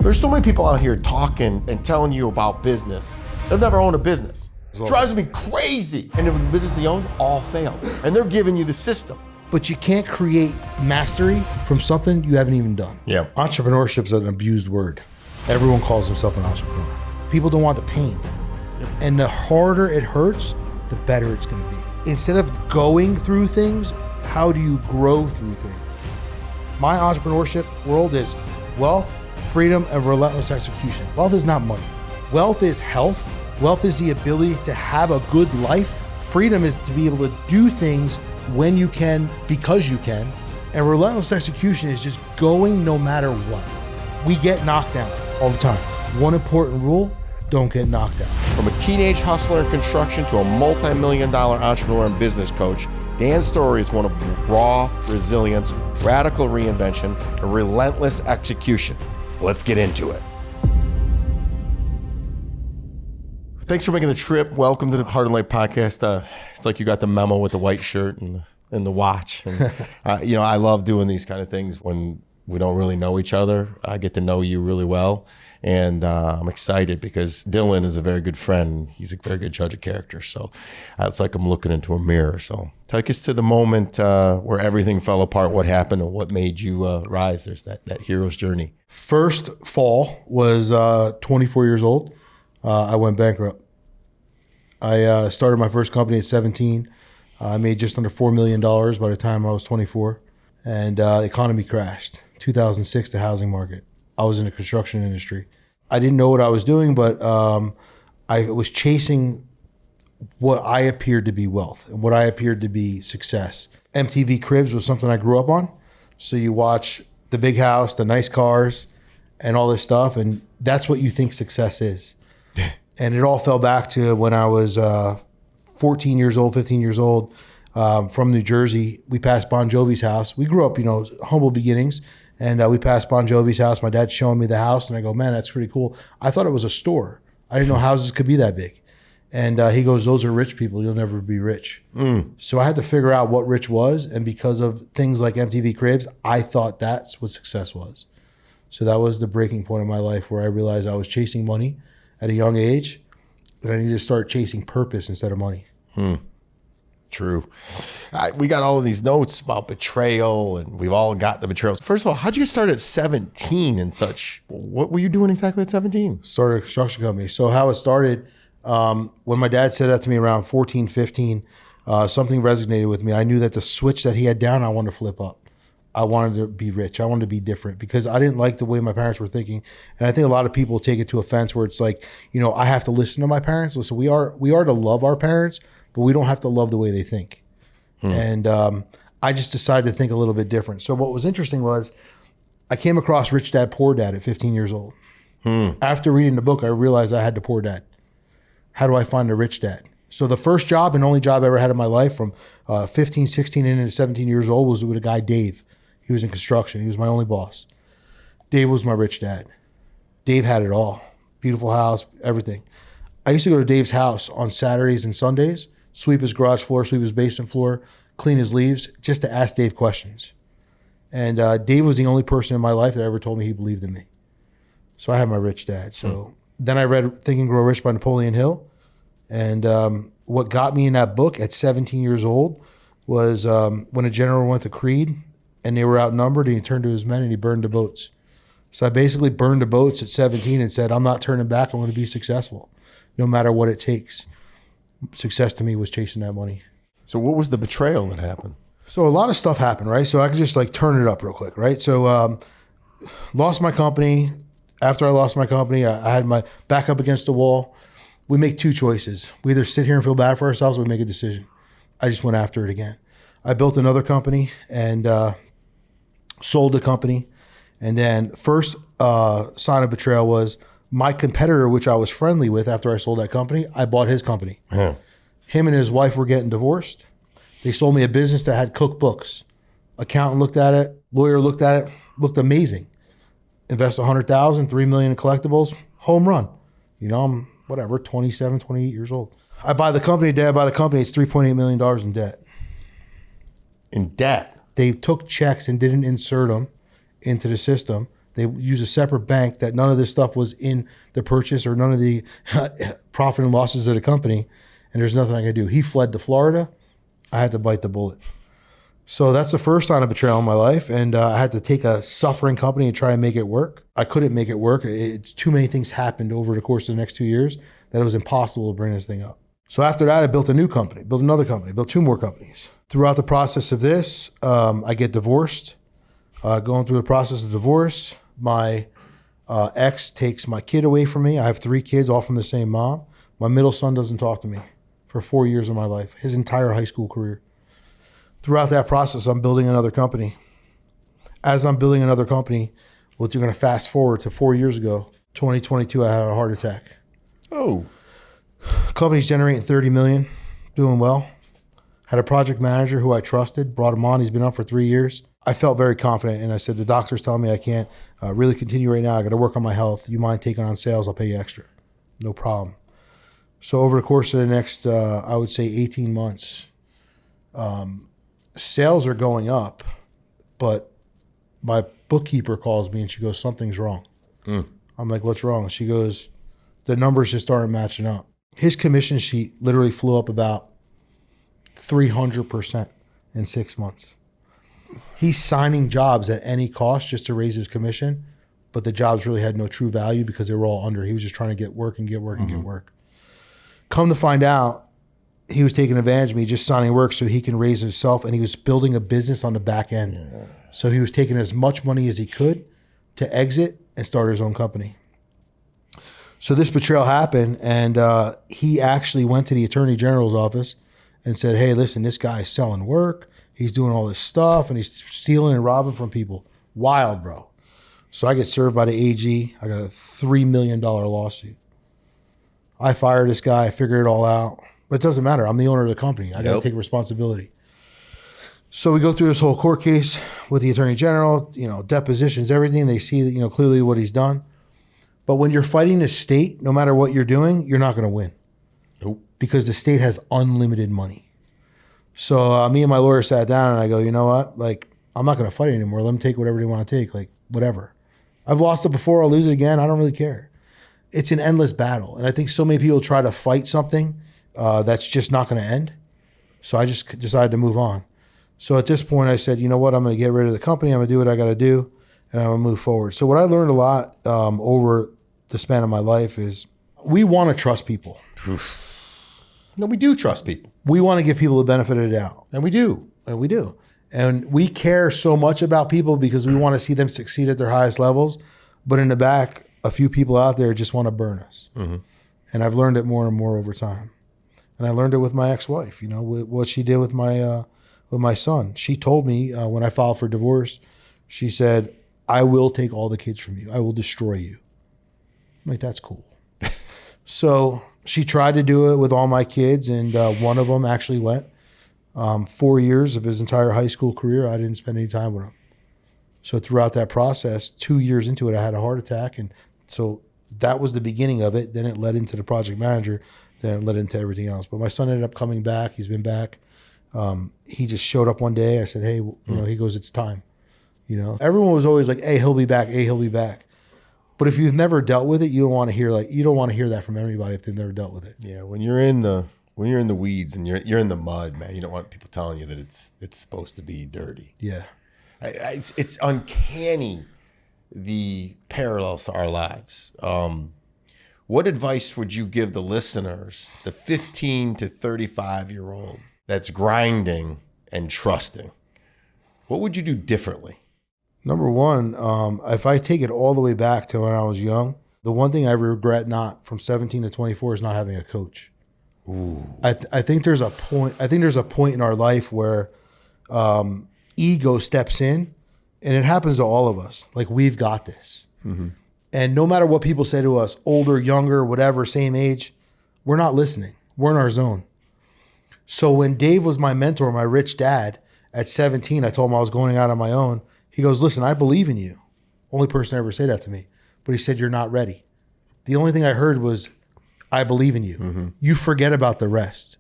There's so many people out here talking and telling you about business. They've never owned a business. It drives me crazy. And if the business they own, all fail. And they're giving you the system. But you can't create mastery from something you haven't even done. Yeah. Entrepreneurship is an abused word. Everyone calls himself an entrepreneur. People don't want the pain. Yep. And the harder it hurts, the better it's going to be. Instead of going through things, how do you grow through things? My entrepreneurship world is wealth, freedom, and relentless execution. Wealth is not money. Wealth is health. Wealth is the ability to have a good life. Freedom is to be able to do things when you can, because you can. And relentless execution is just going no matter what. We get knocked down all the time. One important rule, don't get knocked down. From a teenage hustler in construction to a multi-million-dollar entrepreneur and business coach, Dan's story is one of raw resilience, radical reinvention, and relentless execution. Let's get into it. Thanks for making the trip. Welcome to the Heart and Light podcast. It's like you got the memo with the white shirt and the watch. And, I love doing these kind of things when we don't really know each other. I get to know you really well. And I'm excited because Dylan is a very good friend. He's a very good judge of character. So it's like I'm looking into a mirror. So take us to the moment where everything fell apart, what happened, and what made you rise. There's that hero's journey. First fall was 24 years old. I went bankrupt. I started my first company at 17. I made just under $4 million by the time I was 24. And the economy crashed. 2006, the housing market. I was in the construction industry. I didn't know what I was doing, but I was chasing what I appeared to be wealth and what I appeared to be success. MTV Cribs was something I grew up on. So you watch the big house, the nice cars, and all this stuff, and that's what you think success is. And it all fell back to when I was 14 years old, 15 years old, from New Jersey. We passed Bon Jovi's house. We grew up, humble beginnings. And we passed Bon Jovi's house. My dad's showing me the house, and I go, man, that's pretty cool. I thought it was a store. I didn't know houses could be that big. And he goes, those are rich people. You'll never be rich. So I had to figure out what rich was. And because of things like MTV Cribs, I thought that's what success was. So that was the breaking point in my life where I realized I was chasing money at a young age, that I needed to start chasing purpose instead of money. True. We got all of these notes about betrayal, and we've all got the betrayal. First of all, how'd you get started at 17 and such? What were you doing exactly at 17? Started a construction company. So how it started, when my dad said that to me around 14, 15, something resonated with me. I knew that the switch that he had down, I wanted to flip up. I wanted to be rich. I wanted to be different because I didn't like the way my parents were thinking. And I think a lot of people take it to offense where it's like, I have to listen to my parents. Listen, we are to love our parents, but we don't have to love the way they think. And I just decided to think a little bit different. So what was interesting was I came across Rich Dad, Poor Dad at 15 years old. After reading the book, I realized I had the poor dad. How do I find a rich dad? So the first job and only job I ever had in my life from 15, 16 and into 17 years old was with a guy, Dave. He was in construction. He was my only boss. Dave was my rich dad. Dave had it all. Beautiful house, everything. I used to go to Dave's house on Saturdays and Sundays, sweep his garage floor, sweep his basement floor, clean his leaves, just to ask Dave questions. And Dave was the only person in my life that ever told me he believed in me. So I had my rich dad. So then I read Think and Grow Rich by Napoleon Hill. And what got me in that book at 17 years old was when a general went to Creed and they were outnumbered, and he turned to his men and he burned the boats. So I basically burned the boats at 17 and said, I'm not turning back. I'm going to be successful no matter what it takes. Success to me was chasing that money. So what was the betrayal that happened? So a lot of stuff happened, right? So I could just turn it up real quick, right? So lost my company. After I lost my company, I had my back up against the wall. We make two choices. We either sit here and feel bad for ourselves or we make a decision. I just went after it again. I built another company and sold the company. And then first sign of betrayal was my competitor, which I was friendly with after I sold that company, I bought his company. Him and his wife were getting divorced. They sold me a business that had cookbooks. Accountant looked at it, lawyer looked at it, looked amazing. Invest $100,000, $3 million in collectibles, home run. I'm 27, 28 years old. I buy the company, Dad buy the company, it's $3.8 million in debt. In debt? They took checks and didn't insert them into the system. They use a separate bank that none of this stuff was in the purchase or none of the profit and losses of the company. And there's nothing I could do. He fled to Florida. I had to bite the bullet. So that's the first sign of betrayal in my life. And I had to take a suffering company and try and make it work. I couldn't make it work. Too many things happened over the course of the next 2 years that it was impossible to bring this thing up. So after that, I built a new company, built another company, built 2 more companies. Throughout the process of this, I get divorced. Going through the process of divorce, my ex takes my kid away from me. I have 3 kids, all from the same mom. My middle son doesn't talk to me for 4 years of my life, his entire high school career. Throughout that process, I'm building another company. As I'm building another company, well, you're going to fast forward to 4 years ago, 2022, I had a heart attack. Oh. Company's generating $30 million, doing well. Had a project manager who I trusted, brought him on. He's been on for 3 years. I felt very confident, and I said, the doctor's telling me I can't really continue right now. I got to work on my health. You mind taking on sales? I'll pay you extra. No problem. So over the course of the next, I would say 18 months, sales are going up, but my bookkeeper calls me and she goes, something's wrong. I'm like, what's wrong? She goes, the numbers just aren't matching up. His commission sheet literally flew up about 300% in 6 months. He's signing jobs at any cost just to raise his commission, but the jobs really had no true value because they were all under. He was just trying to get work and get work and get work. Come to find out, he was taking advantage of me, just signing work so he can raise himself, and he was building a business on the back end. Yeah. So he was taking as much money as he could to exit and start his own company. So this betrayal happened, and he actually went to the Attorney General's office and said, hey, listen, this guy's selling work. He's doing all this stuff, and he's stealing and robbing from people. Wild, bro. So I get served by the AG. I got a $3 million lawsuit. I fire this guy. I figure it all out. But it doesn't matter. I'm the owner of the company. I got to take responsibility. So we go through this whole court case with the Attorney General, depositions, everything. They see that, clearly what he's done. But when you're fighting the state, no matter what you're doing, you're not going to win. Nope. Because the state has unlimited money. So me and my lawyer sat down and I go, you know what? Like, I'm not going to fight anymore. Let them take whatever they want to take. Like, whatever. I've lost it before. I'll lose it again. I don't really care. It's an endless battle. And I think so many people try to fight something that's just not going to end. So I just decided to move on. So at this point, I said, you know what? I'm going to get rid of the company. I'm going to do what I got to do, and I'm going to move forward. So what I learned a lot over the span of my life is we want to trust people. No, we do trust people. We want to give people the benefit of the doubt. And we do. And we do. And we care so much about people because we want to see them succeed at their highest levels. But in the back, a few people out there just want to burn us. Mm-hmm. And I've learned it more and more over time. And I learned it with my ex-wife, what she did with my son. She told me when I filed for divorce, she said, I will take all the kids from you. I will destroy you. I'm like, that's cool. So she tried to do it with all my kids, and one of them actually went. 4 years of his entire high school career, I didn't spend any time with him. So throughout that process, 2 years into it, I had a heart attack. And so that was the beginning of it. Then it led into the project manager. Then it led into everything else. But my son ended up coming back. He's been back. He just showed up one day. I said, hey, he goes, it's time. Everyone was always like, hey, he'll be back. Hey, he'll be back. But if you've never dealt with it, you don't want to hear that from everybody if they've never dealt with it. Yeah, when you're in the weeds and you're in the mud, man, you don't want people telling you that it's supposed to be dirty. Yeah, it's uncanny, the parallels to our lives. What advice would you give the listeners, the 15 to 35-year-old that's grinding and trusting? What would you do differently? Number one, if I take it all the way back to when I was young, the one thing I regret not from 17 to 24 is not having a coach. Ooh. I think there's a point. I think there's a point in our life where ego steps in, and it happens to all of us. Like, we've got this, and no matter what people say to us, older, younger, whatever, same age, we're not listening. We're in our zone. So when Dave was my mentor, my rich dad, at 17, I told him I was going out on my own. He goes, listen, I believe in you. Only person to ever say that to me. But he said, you're not ready. The only thing I heard was, I believe in you. Mm-hmm. You forget about the rest.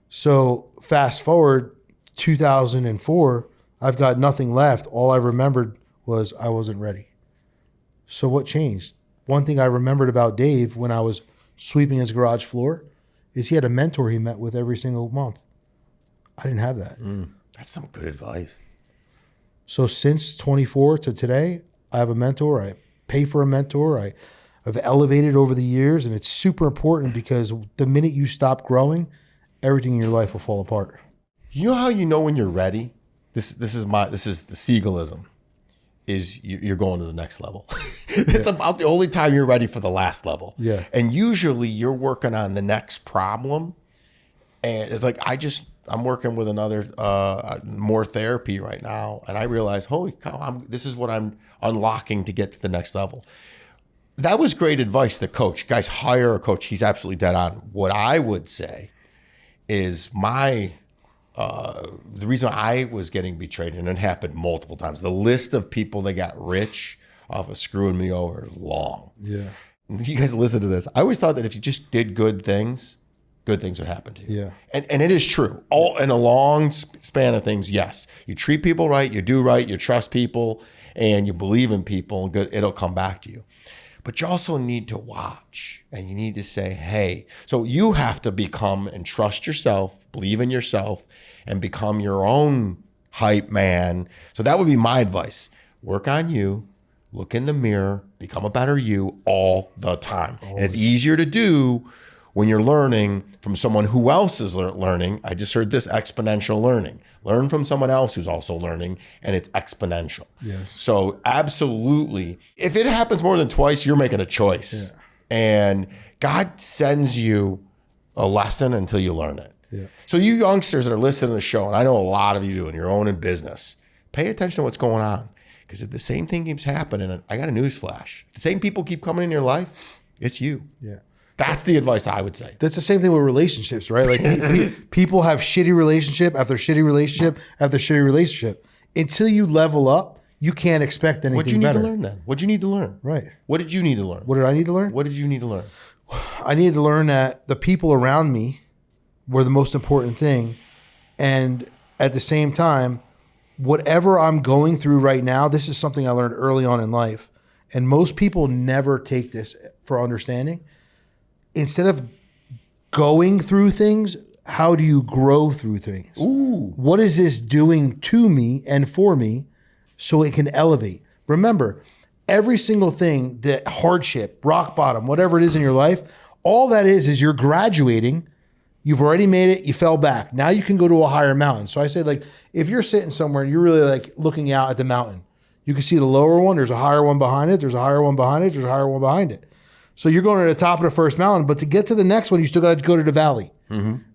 So fast forward 2004, I've got nothing left. All I remembered was I wasn't ready. So what changed? One thing I remembered about Dave when I was sweeping his garage floor is he had a mentor he met with every single month. I didn't have that. That's some good advice. So since 24 to today, I have a mentor. I pay for a mentor. I've elevated over the years, and it's super important because the minute you stop growing, everything in your life will fall apart. You know how you know when you're ready? This is the Siegelism. Is you're going to the next level. It's about the only time you're ready for the last level. Yeah. And usually you're working on the next problem. And it's like, I'm working with another, more therapy right now. And I realize, holy cow, this is what I'm unlocking to get to the next level. That was great advice, the coach. Guys, hire a coach. He's absolutely dead on. What I would say is the reason I was getting betrayed, and it happened multiple times, the list of people that got rich off of screwing me over is long. Yeah. You guys listen to this. I always thought that if you just did good things would happen to you. Yeah. And it is true. All in a long span of things, yes. You treat people right, you do right, you trust people, and you believe in people, it'll come back to you. But you also need to watch, and you need to say, hey, so you have to become and trust yourself, believe in yourself, and become your own hype man. So that would be my advice. Work on you, look in the mirror, become a better you all the time. Always. And it's easier to do when you're learning from someone who else is learning. I just heard this, exponential learning. Learn from someone else who's also learning, and it's exponential. Yes. So absolutely, if it happens more than twice, you're making a choice. Yeah. And God sends you a lesson until you learn it. Yeah. So you youngsters that are listening to the show, and I know a lot of you do, and you're owning business, pay attention to what's going on. Because if the same thing keeps happening, I got a news flash. If the same people keep coming in your life, it's you. Yeah. That's the advice I would say. That's the same thing with relationships, right? Like people have shitty relationship after shitty relationship after shitty relationship. Until you level up, you can't expect anything better. What do you need to learn then? What do you need to learn? Right. What did you need to learn? What did I need to learn? What did you need to learn? I needed to learn that the people around me were the most important thing. And at the same time, whatever I'm going through right now, this is something I learned early on in life. And most people never take this for understanding. Instead of going through things, how do you grow through things? Ooh. What is this doing to me and for me so it can elevate? Remember, every single thing, that hardship, rock bottom, whatever it is in your life, all that is you're graduating. You've already made it. You fell back. Now you can go to a higher mountain. So I say, like, if you're sitting somewhere and you're really like looking out at the mountain, you can see the lower one. There's a higher one behind it. There's a higher one behind it. There's a higher one behind it. So you're going to the top of the first mountain, but to get to the next one, you still got to go to the valley,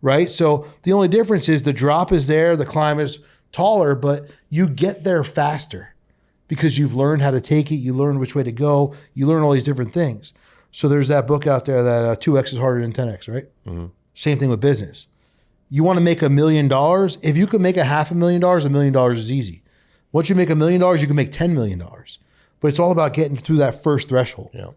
right? So the only difference is the drop is there, the climb is taller, but you get there faster because you've learned how to take it. You learn which way to go. You learn all these different things. So there's that book out there that 2X is harder than 10X, right? Mm-hmm. Same thing with business. You want to make $1 million. If you could make $500,000, $1 million is easy. Once you make $1 million, you can make $10 million. But it's all about getting through that first threshold. Yeah.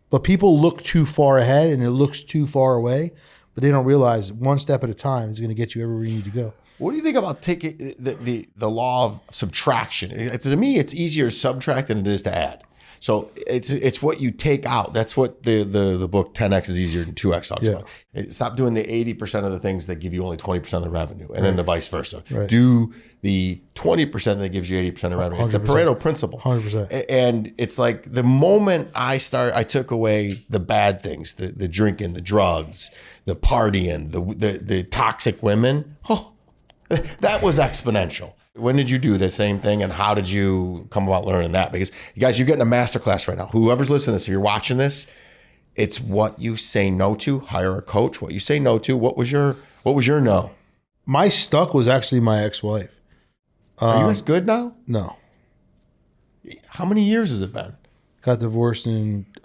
But people look too far ahead and it looks too far away, but they don't realize one step at a time is going to get you everywhere you need to go. What do you think about taking the law of subtraction? To me, it's easier to subtract than it is to add. So it's what you take out. That's what the book 10X is easier than 2X talks about. Stop doing the 80% of the things that give you only 20% of the revenue, and then the vice versa. Right. Do the 20% that gives you 80% of the revenue. 100%. It's the Pareto principle. 100%. And it's like the moment I took away the bad things, the drinking, the drugs, the partying, the toxic women. Oh, that was exponential. When did you do the same thing, and how did you come about learning that? Because you guys, you're getting a masterclass right now. Whoever's listening to this, if you're watching this, it's what you say no to. Hire a coach. What you say no to. What was your no? My stuck was actually my ex-wife. Are you guys good now? No. How many years has it been? Got divorced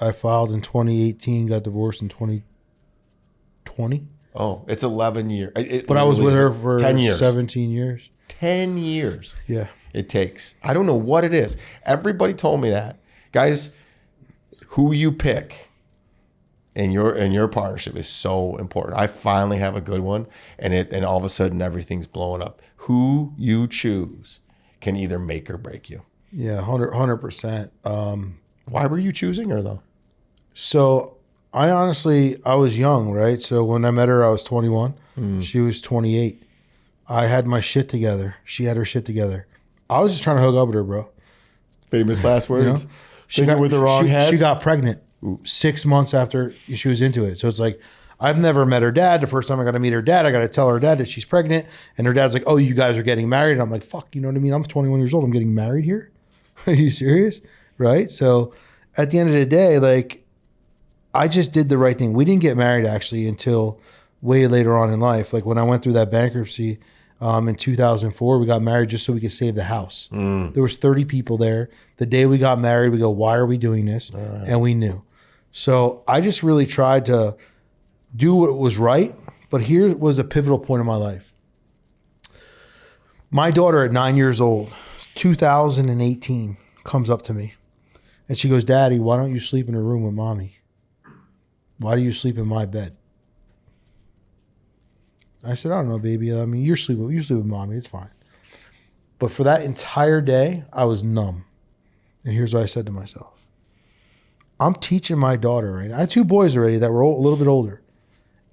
I filed in 2018. Got divorced in 2020. Oh, it's 11 years. But I was with her for 10 years. 17 years. 10 years. Yeah. It takes. I don't know what it is. Everybody told me that. Guys, who you pick in your partnership is so important. I finally have a good one, and all of a sudden everything's blowing up. Who you choose can either make or break you. Yeah, 100%. Why were you choosing her though? So I was young, right? So when I met her, I was 21. She was 28. I had my shit together. She had her shit together. I was just trying to hook up with her, bro. Famous last words. You know? She got with the wrong head. She got pregnant 6 months after she was into it. So it's like, I've never met her dad. The first time I got to meet her dad, I got to tell her dad that she's pregnant. And her dad's like, oh, you guys are getting married. And I'm like, fuck, you know what I mean? I'm 21 years old. I'm getting married here. Are you serious? Right? So at the end of the day, like, I just did the right thing. We didn't get married actually until way later on in life. Like when I went through that bankruptcy in 2004, we got married just so we could save the house. There was 30 people there. The day we got married, we go, why are we doing this? And we knew. So I just really tried to do what was right. But here was a pivotal point in my life. My daughter at 9 years old, 2018, comes up to me and she goes, Daddy, why don't you sleep in her room with mommy? Why do you sleep in my bed? I said, I don't know, baby. I mean, you sleep with mommy. It's fine. But for that entire day, I was numb. And here's what I said to myself. I'm teaching my daughter, right? I had 2 boys already that were a little bit older.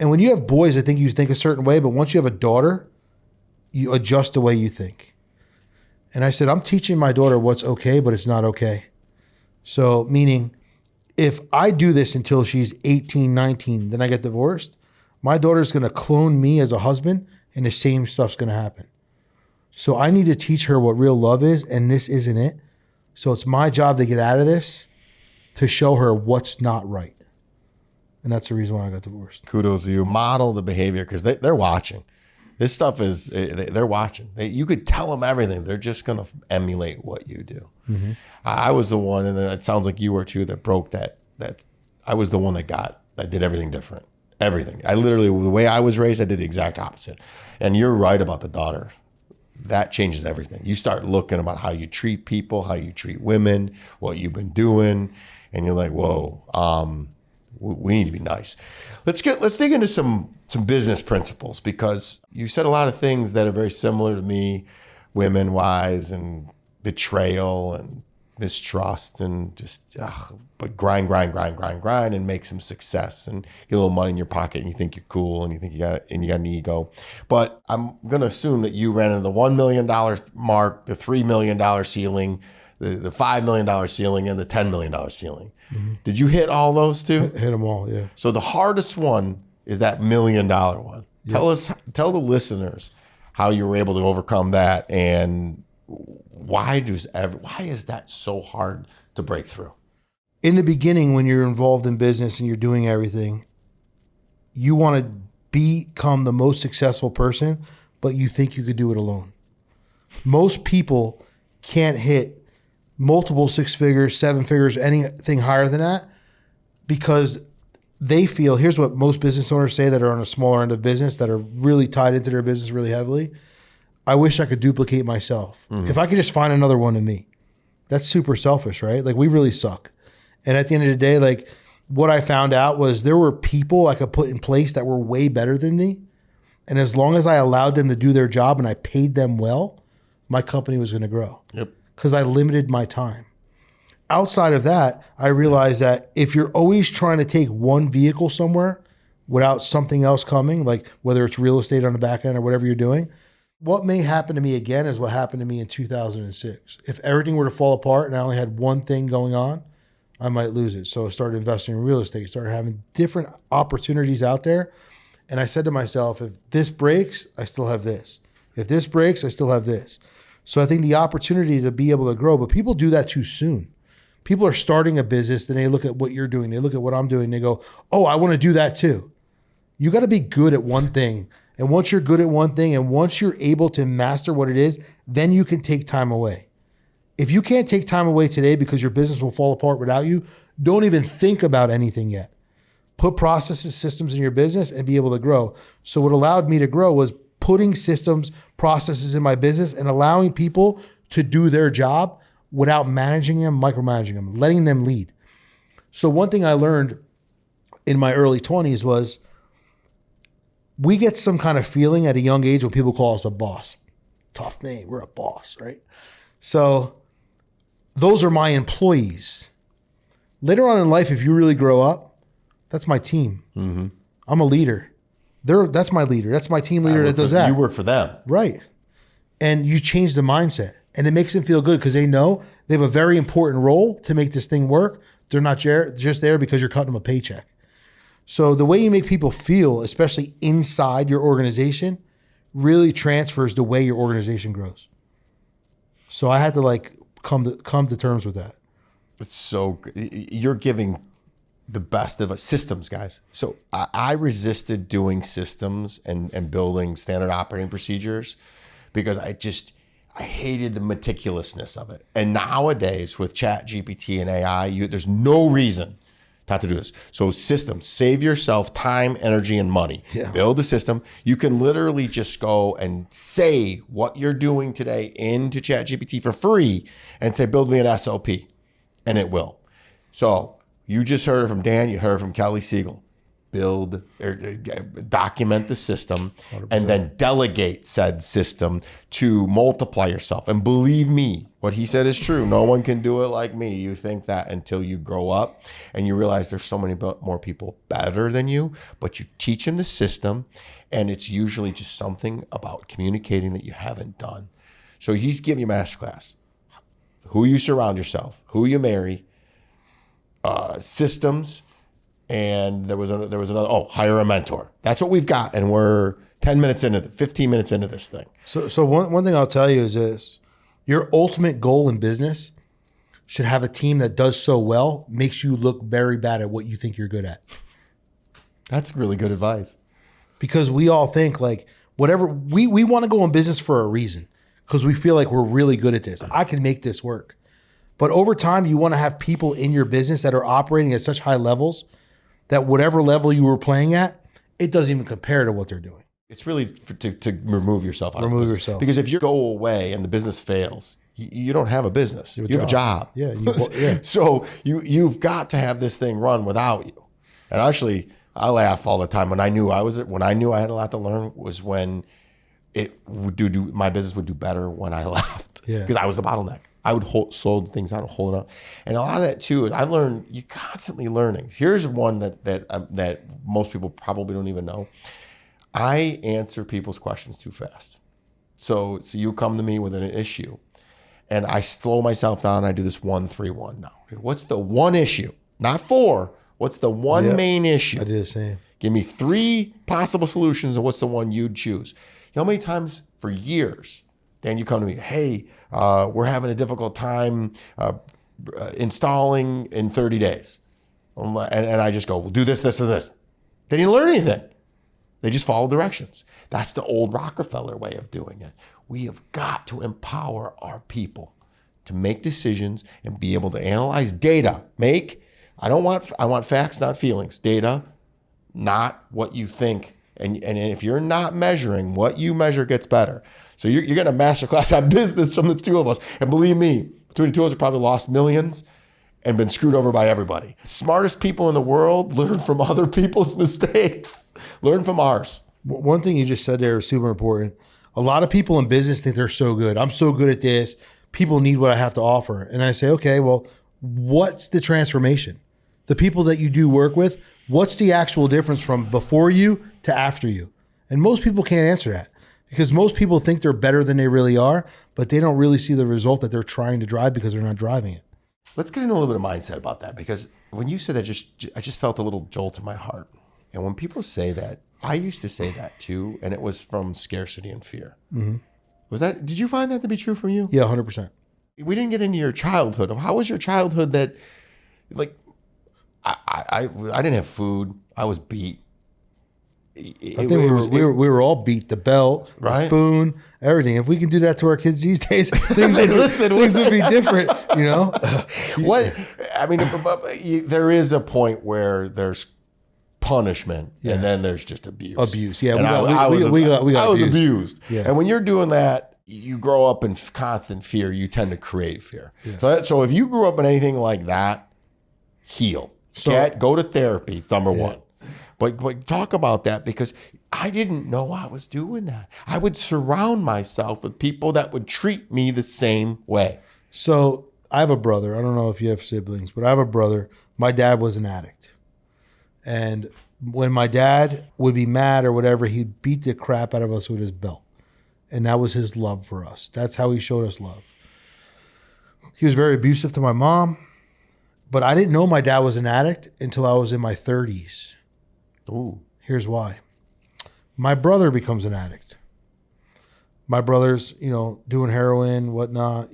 And when you have boys, I think you think a certain way. But once you have a daughter, you adjust the way you think. And I said, I'm teaching my daughter what's okay, but it's not okay. So meaning, if I do this until she's 18, 19, then I get divorced, my daughter's going to clone me as a husband and the same stuff's going to happen. So I need to teach her what real love is, and this isn't it. So it's my job to get out of this to show her what's not right. And that's the reason why I got divorced. Kudos to you. Model the behavior because they're watching. This stuff is, they're watching. You could tell them everything. They're just going to emulate what you do. Mm-hmm. I was the one, and it sounds like you were too, that broke that I was the one that did everything different. Everything. I literally, the way I was raised, I did the exact opposite. And you're right about the daughter. That changes everything. You start looking about how you treat people, how you treat women, what you've been doing, and you're like, whoa, we need to be nice. Let's dig into some business principles, because you said a lot of things that are very similar to me, women wise, and betrayal and mistrust, and just but grind and make some success and get a little money in your pocket, and you think you're cool, and you think you got an ego. But I'm gonna assume that you ran into the $1 million mark, the $3 million ceiling, the $5 million ceiling, and the $10 million ceiling. Mm-hmm. Did you hit all those too? Hit them all, yeah. So the hardest one is that $1 million one. Yep. Tell the listeners how you were able to overcome that, and why is that so hard to break through? In the beginning, when you're involved in business and you're doing everything, you want to become the most successful person, but you think you could do it alone. Most people can't hit multiple 6 figures, 7 figures, anything higher than that, because they feel, here's what most business owners say that are on a smaller end of business, that are really tied into their business really heavily. I wish I could duplicate myself. Mm-hmm. If I could just find another one of me. That's super selfish, right? Like, we really suck. And at the end of the day, like, what I found out was there were people I could put in place that were way better than me. And as long as I allowed them to do their job and I paid them well, my company was going to grow. Yep. Because I limited my time. Outside of that, I realized that if you're always trying to take one vehicle somewhere without something else coming, like whether it's real estate on the back end or whatever you're doing, what may happen to me again is what happened to me in 2006. If everything were to fall apart and I only had one thing going on, I might lose it. So I started investing in real estate, started having different opportunities out there. And I said to myself, if this breaks, I still have this. If this breaks, I still have this. So I think the opportunity to be able to grow, but people do that too soon. People are starting a business, then they look at what you're doing, they look at what I'm doing, they go, oh, I want to do that too. You got to be good at one thing. And once you're good at one thing, and once you're able to master what it is, then you can take time away. If you can't take time away today because your business will fall apart without you, don't even think about anything yet. Put processes, systems in your business and be able to grow. So what allowed me to grow was putting systems, processes in my business and allowing people to do their job without managing them, micromanaging them, letting them lead. So one thing I learned in my early 20s was we get some kind of feeling at a young age when people call us a boss. Tough name, we're a boss, right? So those are my employees. Later on in life, if you really grow up, that's my team. Mm-hmm. I'm a leader. That's my leader. That's my team leader that does that. You work for them. Right. And you change the mindset. And it makes them feel good because they know they have a very important role to make this thing work. They're not just there because you're cutting them a paycheck. So the way you make people feel, especially inside your organization, really transfers the way your organization grows. So I had to like come to terms with that. It's so you're giving the best of us systems, guys. So I resisted doing systems and building standard operating procedures because I hated the meticulousness of it. And nowadays with Chat GPT and AI, there's no reason not to do this. So systems, save yourself time, energy, and money. Yeah. Build a system. You can literally just go and say what you're doing today into Chat GPT for free and say, build me an SOP, and it will. So you just heard it from Dan, you heard it from Kelly Siegel. Build or document the system 100%. And then delegate said system to multiply yourself. And believe me, what he said is true. No one can do it like me. You think that until you grow up and you realize there's so many more people better than you, but you teach them the system and it's usually just something about communicating that you haven't done. So he's giving you a masterclass. Who you surround yourself, who you marry, systems, and there was another, hire a mentor. That's what we've got. And we're 15 minutes into this thing. So one thing I'll tell you is this. Your ultimate goal in business should have a team that does so well, makes you look very bad at what you think you're good at. That's really good advice. Because we all think like whatever, we want to go in business for a reason because we feel like we're really good at this. I can make this work. But over time, you want to have people in your business that are operating at such high levels that whatever level you were playing at, it doesn't even compare to what they're doing. It's really to remove yourself out of remove business. yourself. Because if you go away and the business fails, you don't have a business. You have a job. Yeah. Yeah. So you've got to have this thing run without you. And actually, I laugh all the time. When I knew I had a lot to learn was when it would my business would do better when I left. Yeah. Because I was the bottleneck. I would slow things down and hold it up. And a lot of that too, I learned, you're constantly learning. Here's one that most people probably don't even know. I answer people's questions too fast. So you come to me with an issue and I slow myself down. I do this 1-3-1 now. What's the one issue? Not 4. What's the one main issue? I do the same. Give me 3 possible solutions and what's the one you'd choose? You know how many times for years, Dan, you come to me, hey, we're having a difficult time installing in 30 days. And I just go, well, do this, this, and this. They didn't learn anything. They just follow directions. That's the old Rockefeller way of doing it. We have got to empower our people to make decisions and be able to analyze data. I want facts, not feelings. Data, not what you think. And if you're not measuring, what you measure gets better. So you're getting a masterclass on business from the two of us. And believe me, between the two of us, have probably lost millions and been screwed over by everybody. Smartest people in the world learn from other people's mistakes. Learn from ours. One thing you just said there is super important. A lot of people in business think they're so good. I'm so good at this. People need what I have to offer. And I say, okay, well, what's the transformation? The people that you do work with, what's the actual difference from before you to after you? And most people can't answer that because most people think they're better than they really are, but they don't really see the result that they're trying to drive because they're not driving it. Let's get into a little bit of mindset about that because when you said that, I just felt a little jolt in my heart. And when people say that, I used to say that too, and it was from scarcity and fear. Mm-hmm. Did you find that to be true for you? Yeah, 100%. We didn't get into your childhood. How was your childhood that, like, I didn't have food. I was beat. I think we were all beat. The belt, right? The spoon, everything. If we can do that to our kids these days, things would be different, you know? There is a point where there's punishment and then there's just abuse. Abuse, yeah. And I was abused. Yeah. And when you're doing that, you grow up in constant fear. You tend to create fear. Yeah. So if you grew up in anything like that, heal. Go to therapy, number one. But talk about that because I didn't know I was doing that. I would surround myself with people that would treat me the same way. So I have a brother. I don't know if you have siblings, but I have a brother. my dad was an addict. And when my dad would be mad or whatever, he'd beat the crap out of us with his belt. And that was his love for us. That's how he showed us love. He was very abusive to my mom, but I didn't know my dad was an addict until I was in my 30s. Ooh. Here's why. My brother becomes an addict. My brother's, doing heroin, whatnot,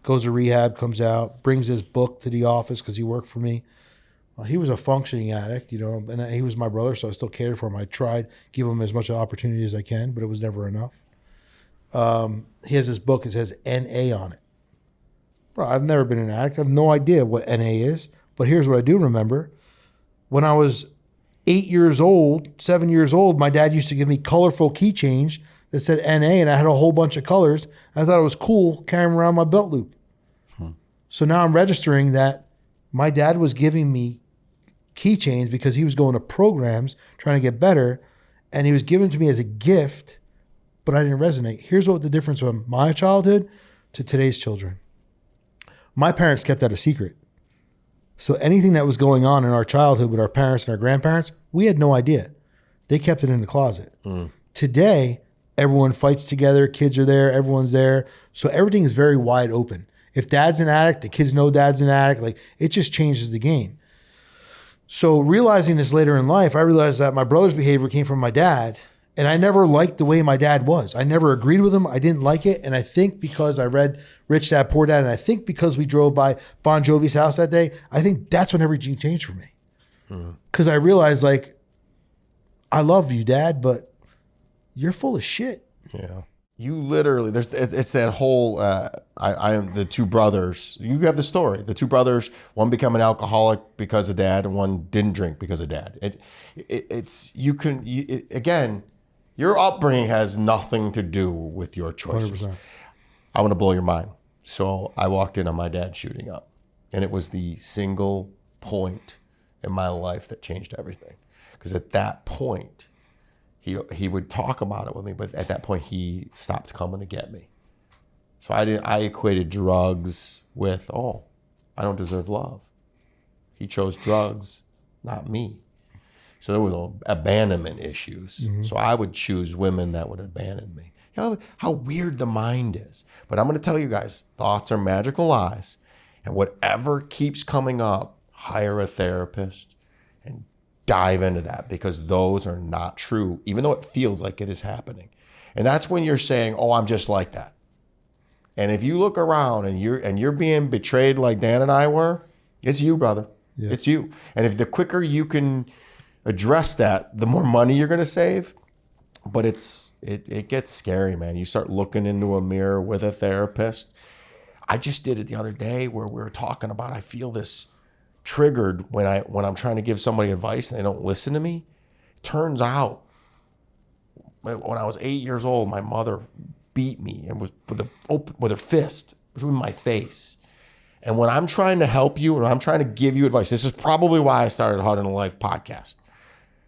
goes to rehab, comes out, brings his book to the office because he worked for me. Well, he was a functioning addict, and he was my brother, so I still cared for him. I tried give him as much opportunity as I can, but it was never enough. He has this book. It says NA on it. Bro, I've never been an addict. I have no idea what NA is, but here's what I do remember. When I was 7 years old, my dad used to give me colorful keychains that said NA, and I had a whole bunch of colors. I thought it was cool carrying around my belt loop. So now I'm registering that my dad was giving me keychains because he was going to programs trying to get better, and he was giving to me as a gift, but I didn't resonate. Here's what the difference from my childhood to today's children. My parents kept that a secret. So anything that was going on in our childhood with our parents and our grandparents, we had no idea. They kept it in the closet. Today, everyone fights together. Kids are there. Everyone's there. So everything is very wide open. If dad's an addict, the kids know dad's an addict. Like, it just changes the game. So realizing this later in life, I realized that my brother's behavior came from my dad. And I never liked the way my dad was. I never agreed with him. I didn't like it. And I think because I read Rich Dad, Poor Dad, and I think because we drove by Bon Jovi's house that day, I think that's when everything changed for me. Because I realized, like, I love you, Dad, but you're full of shit. Yeah. You literally, it's that whole, I am the two brothers. You have the story. The two brothers, one become an alcoholic because of dad, and one didn't drink because of dad. Again, your upbringing has nothing to do with your choices. 100%. I want to blow your mind. So I walked in on my dad shooting up, and it was the single point in my life that changed everything. Because at that point, he would talk about it with me, but at that point he stopped coming to get me. So I equated drugs with, I don't deserve love. He chose drugs, not me. So there was abandonment issues. Mm-hmm. So I would choose women that would abandon me. You know how weird the mind is. But I'm going to tell you guys, thoughts are magical eyes. And whatever keeps coming up, hire a therapist and dive into that, because those are not true, even though it feels like it is happening. And that's when you're saying, I'm just like that. And if you look around and you're being betrayed like Dan and I were, it's you, brother. Yeah. It's you. And if the quicker you can address that, the more money you're going to save. But it gets scary, man. You start looking into a mirror with a therapist. I just did it the other day where we were talking about, I feel this triggered when I'm trying to give somebody advice and they don't listen to me. Turns out, when I was 8 years old, my mother beat me and was with her fist in my face. And when I'm trying to help you and I'm trying to give you advice, this is probably why I started Hard on Life podcast.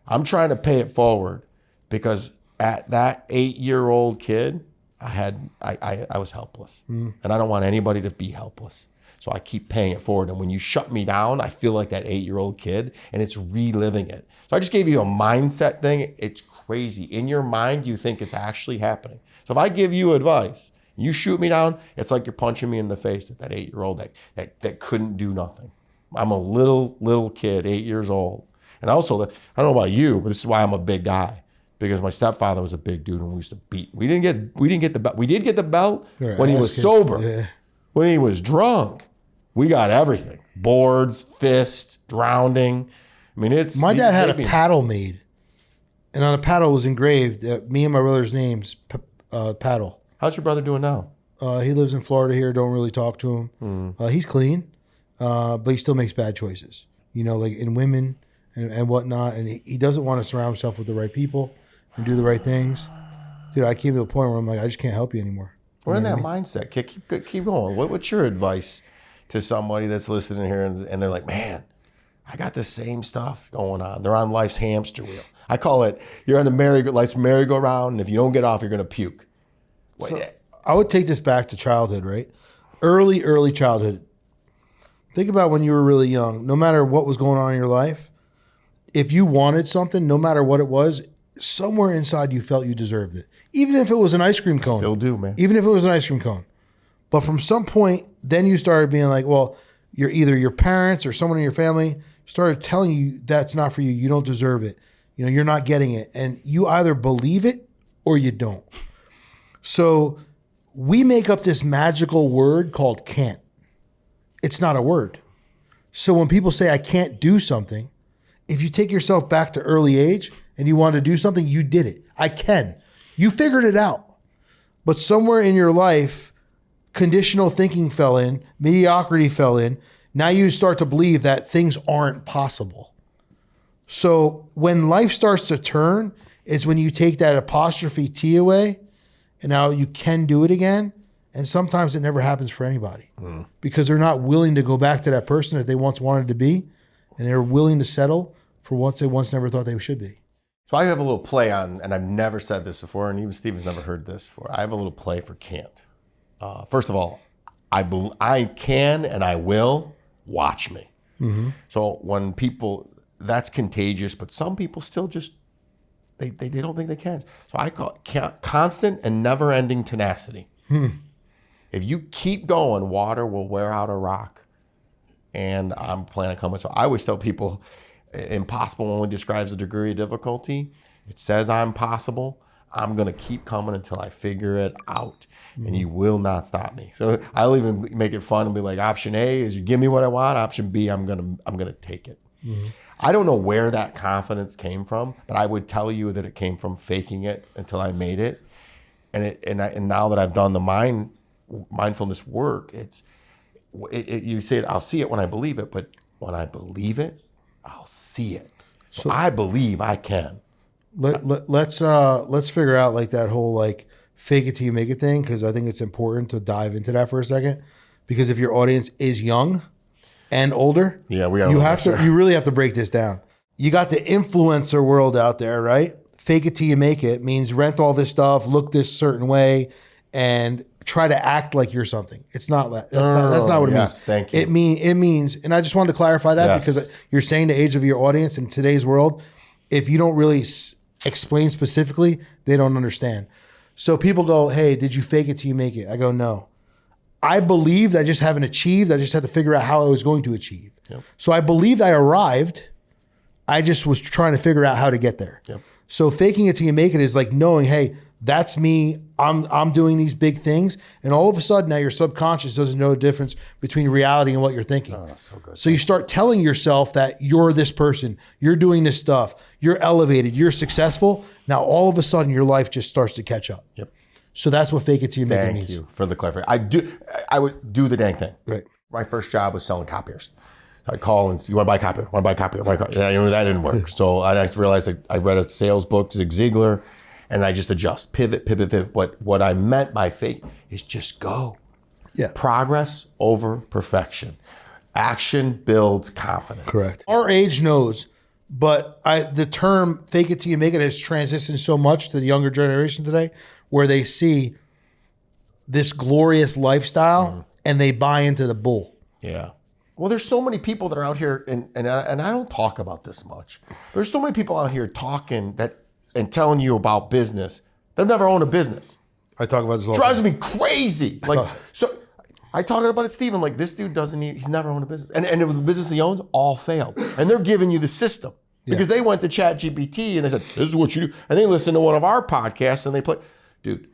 I'm trying to pay it forward, because at that 8-year-old kid, I was helpless. And I don't want anybody to be helpless. So I keep paying it forward. And when you shut me down, I feel like that 8-year-old kid, and it's reliving it. So I just gave you a mindset thing. It's crazy. In your mind, you think it's actually happening. So if I give you advice, you shoot me down, it's like you're punching me in the face at that 8-year-old that couldn't do nothing. I'm a little kid, 8 years old. And also, I don't know about you, but this is why I'm a big guy. Because my stepfather was a big dude and we used to beat. We didn't get the belt. We did get the belt when he was sober. Yeah. When he was drunk, we got everything. Boards, fists, drowning. I mean, my dad had a paddle made. And on a paddle was engraved me and my brother's names, paddle. How's your brother doing now? He lives in Florida here. Don't really talk to him. He's clean, but he still makes bad choices. Like in women and whatnot. And he doesn't want to surround himself with the right people and do the right things. Dude, I came to a point where I'm like, I just can't help you anymore. We're in that mindset. Keep going. What's your advice to somebody that's listening here and they're like, man, I got the same stuff going on. They're on life's hamster wheel. I call it, you're on life's merry-go-round, and if you don't get off, you're going to puke. So I would take this back to childhood, right? Early childhood. Think about when you were really young. No matter what was going on in your life, if you wanted something, no matter what it was, somewhere inside you felt you deserved it. Even if it was an ice cream cone. Still do, man. Even if it was an ice cream cone. But from some point, then you started being like, well, you're either your parents or someone in your family started telling you that's not for you. You don't deserve it. You're not getting it. And you either believe it or you don't. So we make up this magical word called can't. It's not a word. So when people say, I can't do something, if you take yourself back to early age and you wanted to do something, you did it. I can. You figured it out. But somewhere in your life, conditional thinking fell in, mediocrity fell in. Now you start to believe that things aren't possible. So when life starts to turn, is when you take that apostrophe T away, and now you can do it again. And sometimes it never happens for anybody because they're not willing to go back to that person that they once wanted to be, and they're willing to settle for what they once never thought they should be. So I have a little play on, and I've never said this before, and even Steven's never heard this before. I have a little play for can't. First of all, I can and I will. Watch me. Mm-hmm. So when people, that's contagious, but some people still just, they don't think they can. So I call it constant and never-ending tenacity. If you keep going, water will wear out a rock. And I'm planning on coming. So I always tell people, impossible only describes the degree of difficulty. It says I'm possible. I'm going to keep coming until I figure it out. And you will not stop me. So I'll even make it fun and be like, option A is you give me what I want. Option B, I'm going to take it. Mm-hmm. I don't know where that confidence came from, but I would tell you that it came from faking it until I made it. And now that I've done the mindfulness work, you say it, I'll see it when I believe it, but when I believe it, I'll see it. So I believe I can. Let's figure out like that whole like fake it till you make it thing, because I think it's important to dive into that for a second. Because if your audience is young and older, you really have to break this down. You got the influencer world out there, right? Fake it till you make it means rent all this stuff, look this certain way, and try to act like you're something. It's not that. That's not what it means. Thank you. It means, and I just wanted to clarify that because you're saying the age of your audience in today's world, if you don't really explain specifically, they don't understand. So people go, hey, did you fake it till you make it? I go, no. I believed, I just haven't achieved. I just had to figure out how I was going to achieve. Yep. So I believed I arrived. I just was trying to figure out how to get there. Yep. So faking it till you make it is like knowing, hey, that's me. I'm doing these big things. And all of a sudden now your subconscious doesn't know the difference between reality and what you're thinking. Oh, so good. So you start telling yourself that you're this person, you're doing this stuff, you're elevated, you're successful. Now all of a sudden your life just starts to catch up. Yep. So that's what fake it till you make it means. Thank you for the clarification. I would do the dang thing. Right. My first job was selling copiers. I'd call and say, you want to buy a copier? Want to buy a copier? Yeah, that didn't work. So I realized I read a sales book, Zig Ziglar, and I just adjust, pivot. But what I meant by fake is just go. Yeah. Progress over perfection. Action builds confidence. Correct. Our age knows, but the term fake it till you make it has transitioned so much to the younger generation today, where they see this glorious lifestyle and they buy into the bull. Yeah. Well, there's so many people that are out here, and I don't talk about this much. There's so many people out here talking and telling you about business. They've never owned a business. I talk about this all the drives time. me crazy. Like, so I talk about it, Stephen, like this dude he's never owned a business. And the business he owns all failed. And they're giving you the system because they went to ChatGPT and they said, this is what you do. And they listened to one of our podcasts and they put, dude,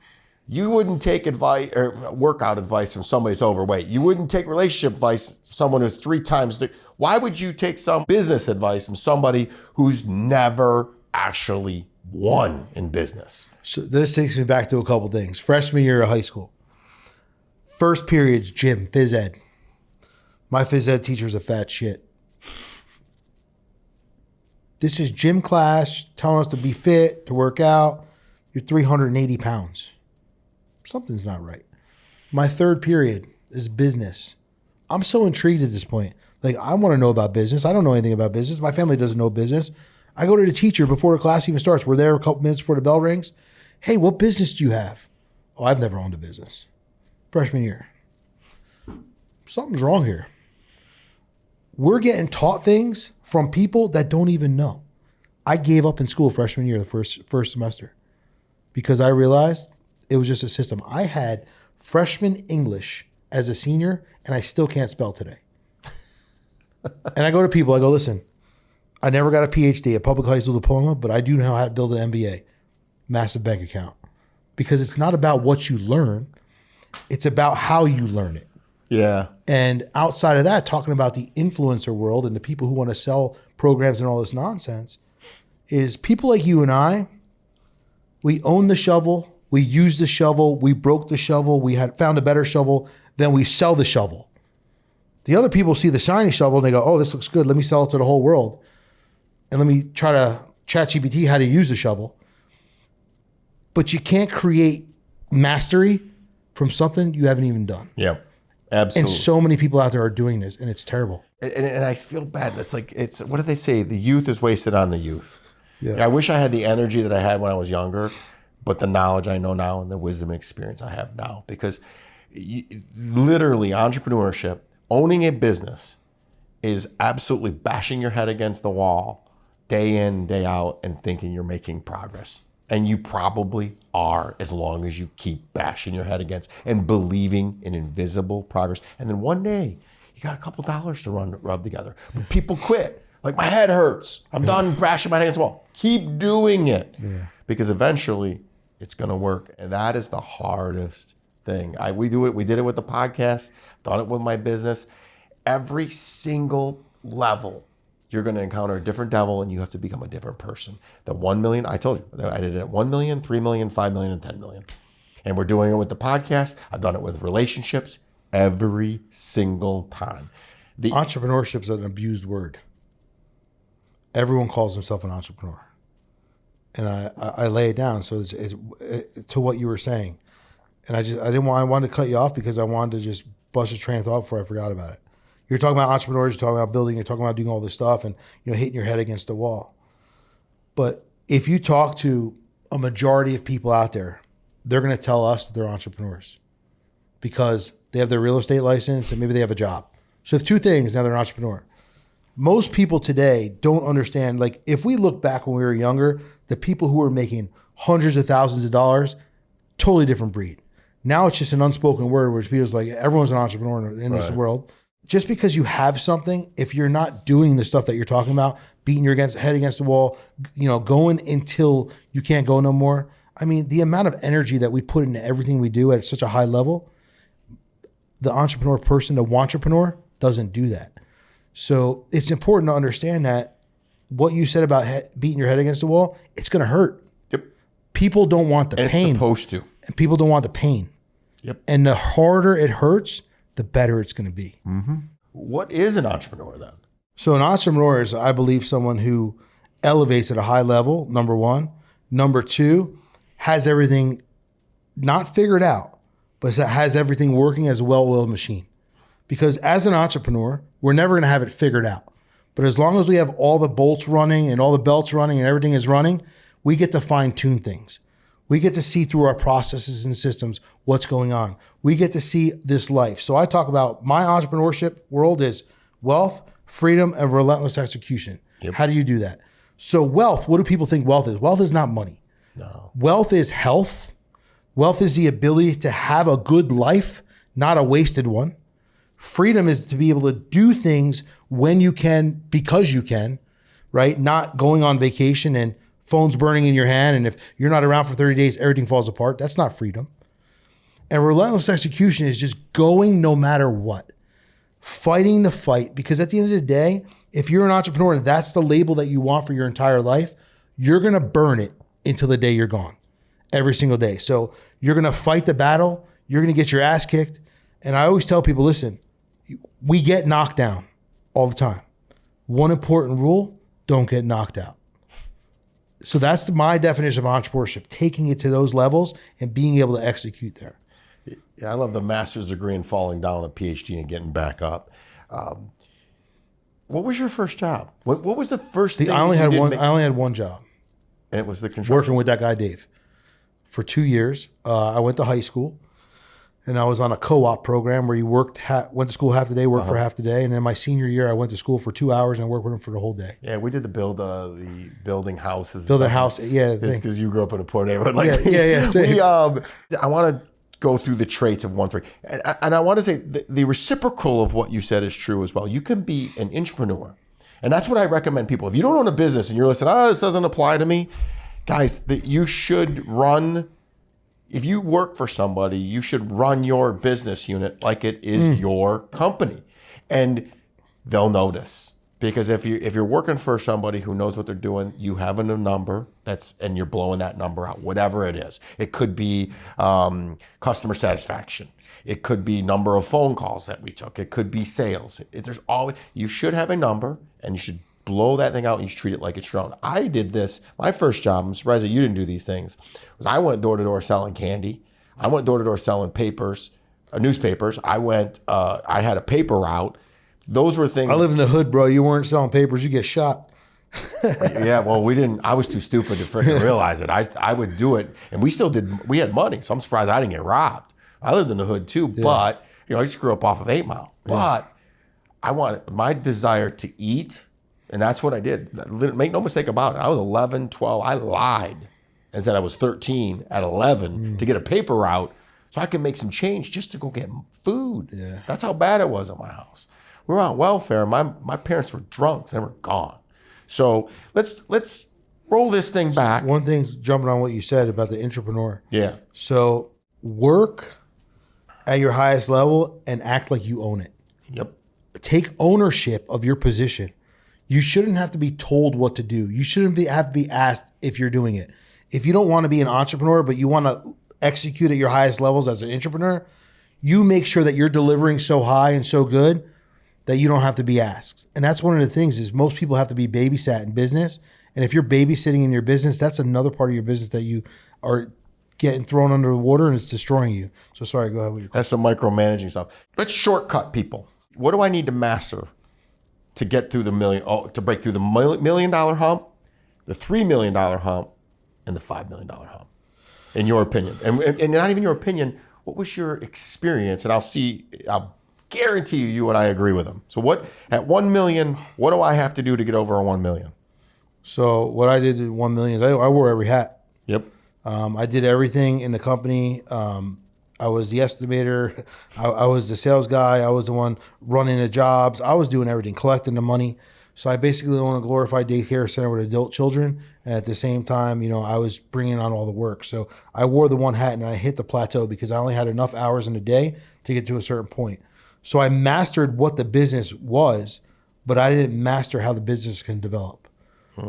you wouldn't take advice or workout advice from somebody that's overweight. You wouldn't take relationship advice from someone who's 3 times. Why would you take some business advice from somebody who's never actually won in business? So this takes me back to a couple things. Freshman year of high school. First period's gym, phys ed. My phys ed teacher's a fat shit. This is gym class telling us to be fit, to work out. You're 380 pounds. Something's not right. My third period is business. I'm so intrigued at this point. Like, I want to know about business. I don't know anything about business. My family doesn't know business. I go to the teacher before the class even starts. We're there a couple minutes before the bell rings. Hey, what business do you have? Oh, I've never owned a business. Freshman year. Something's wrong here. we're getting taught things from people that don't even know. I gave up in school freshman year, the first semester, because I realized it was just a system. I had freshman English as a senior, and I still can't spell today. And I go to people, I go, listen, I never got a PhD, a public high school diploma, but I do know how to build an MBA, massive bank account. Because it's not about what you learn, it's about how you learn it. Yeah. And outside of that, talking about the influencer world and the people who want to sell programs and all this nonsense, is people like you and I, we own the shovel, we use the shovel, we broke the shovel, we had found a better shovel, then we sell the shovel. The other people see the shiny shovel and they go, oh, this looks good, let me sell it to the whole world. And let me try to ChatGPT how to use the shovel. But you can't create mastery from something you haven't even done. Yeah, absolutely. And so many people out there are doing this, and it's terrible. And I feel bad. It's like, what do they say? The youth is wasted on the youth. Yeah. I wish I had the energy that I had when I was younger, but the knowledge I know now and the wisdom and experience I have now. Because literally entrepreneurship, owning a business, is absolutely bashing your head against the wall day in, day out, and thinking you're making progress. And you probably are, as long as you keep bashing your head against and believing in invisible progress. And then one day, you got a couple dollars to rub together. But people quit. Like, my head hurts. I'm done bashing my head against the wall. Keep doing it. Yeah. Because eventually, it's going to work. And that is the hardest thing. We do it. We did it with the podcast. Done it with my business. Every single level, you're going to encounter a different devil, and you have to become a different person. The 1 million, I told you, I did it at 1 million, 3 million, 5 million, and 10 million. And we're doing it with the podcast. I've done it with relationships every single time. Entrepreneurship is an abused word. Everyone calls himself an entrepreneur. And I lay it down. So it's to what you were saying. And I wanted to cut you off because I wanted to just bust a train of thought before I forgot about it. You're talking about entrepreneurs, you're talking about building, you're talking about doing all this stuff and, hitting your head against the wall. But if you talk to a majority of people out there, they're going to tell us that they're entrepreneurs because they have their real estate license and maybe they have a job. So if two things, now they're an entrepreneur. Most people today don't understand, like, if we look back when we were younger, the people who were making hundreds of thousands of dollars, totally different breed. Now it's just an unspoken word where people's like, everyone's an entrepreneur in this world. Just because you have something, if you're not doing the stuff that you're talking about, beating your head against the wall, going until you can't go no more. I mean, the amount of energy that we put into everything we do at such a high level, the entrepreneur person, the wantrepreneur, doesn't do that. So it's important to understand that what you said about beating your head against the wall, it's going to hurt. Yep. People don't want the pain. It's supposed to. And people don't want the pain. Yep. And the harder it hurts, the better it's going to be. Mm-hmm. What is an entrepreneur then? So an entrepreneur is, I believe, someone who elevates at a high level, number one. Number two, has everything not figured out, but has everything working as a well-oiled machine. Because as an entrepreneur, we're never going to have it figured out. But as long as we have all the bolts running and all the belts running and everything is running, we get to fine-tune things. We get to see through our processes and systems what's going on. We get to see this life. So I talk about my entrepreneurship world is wealth, freedom, and relentless execution. Yep. How do you do that? So wealth, what do people think wealth is? Wealth is not money. No. Wealth is health. Wealth is the ability to have a good life, not a wasted one. Freedom is to be able to do things when you can, because you can, right? Not going on vacation and phone's burning in your hand, and if you're not around for 30 days, everything falls apart. That's not freedom. And relentless execution is just going no matter what, fighting the fight. Because at the end of the day, if you're an entrepreneur and that's the label that you want for your entire life, you're going to burn it until the day you're gone, every single day. So you're going to fight the battle. You're going to get your ass kicked. And I always tell people, listen, we get knocked down all the time. One important rule, don't get knocked out. So that's my definition of entrepreneurship, taking it to those levels and being able to execute there. Yeah, I love the master's degree and falling down, a PhD and getting back up. What was your first job? What was the first thing? I only had one job. And it was the construction. Working with that guy, Dave, for 2 years. I went to high school And I was on a co-op program where you went to school half the day, worked for half the day. And then my senior year, I went to school for 2 hours and worked with them for the whole day. Yeah, we did the building houses. Build a house, yeah. Because you grew up in a poor neighborhood. Like yeah. I want to go through the traits of 1 3. And I want to say the reciprocal of what you said is true as well. You can be an entrepreneur. And that's what I recommend people. If you don't own a business and you're listening, this doesn't apply to me, guys, that you should run. If you work for somebody, you should run your business unit like it is your company, and they'll notice. Because if you're working for somebody who knows what they're doing, you have a number and you're blowing that number out, whatever it is. It could be customer satisfaction. It could be number of phone calls that we took. It could be sales. You should have a number, and you should blow that thing out and you should treat it like it's your own. I did this. My first job, I'm surprised that you didn't do these things, was I went door to door selling candy. I went door to door selling newspapers. I had a paper route. Those were things. I live in the hood, bro. You weren't selling papers. You get shot. Yeah, well, we didn't. I was too stupid to freaking realize it. I would do it, and we had money, so I'm surprised I didn't get robbed. I lived in the hood too, but I just grew up off of 8 Mile. But I wanted my desire to eat. And that's what I did. Make no mistake about it. I was 11, 12. I lied and said I was 13 at 11 to get a paper route so I could make some change just to go get food. Yeah. That's how bad it was at my house. We were on welfare. My parents were drunks. They were gone. So let's roll this thing back. One thing, jumping on what you said about the entrepreneur. Yeah. So work at your highest level and act like you own it. Yep. Take ownership of your position. You shouldn't have to be told what to do. You shouldn't have to be asked if you're doing it. If you don't want to be an entrepreneur, but you want to execute at your highest levels as an entrepreneur, you make sure that you're delivering so high and so good that you don't have to be asked. And that's one of the things is most people have to be babysat in business. And if you're babysitting in your business, that's another part of your business that you are getting thrown under the water and it's destroying you. So sorry, go ahead with your question. That's some micromanaging stuff. Let's shortcut people. What do I need to master to get through to break through the $1 million hump, the $3 million hump, and the $5 million hump, in your opinion? And not even your opinion, what was your experience? And I'll guarantee you and I agree with them. So at 1 million, what do I have to do to get over a 1 million? So what I did at 1 million is I wore every hat. Yep. I did everything in the company. I was the estimator. I was the sales guy. I was the one running the jobs. I was doing everything, collecting the money. So I basically own a glorified daycare center with adult children. And at the same time, I was bringing on all the work. So I wore the one hat and I hit the plateau because I only had enough hours in a day to get to a certain point. So I mastered what the business was, but I didn't master how the business can develop.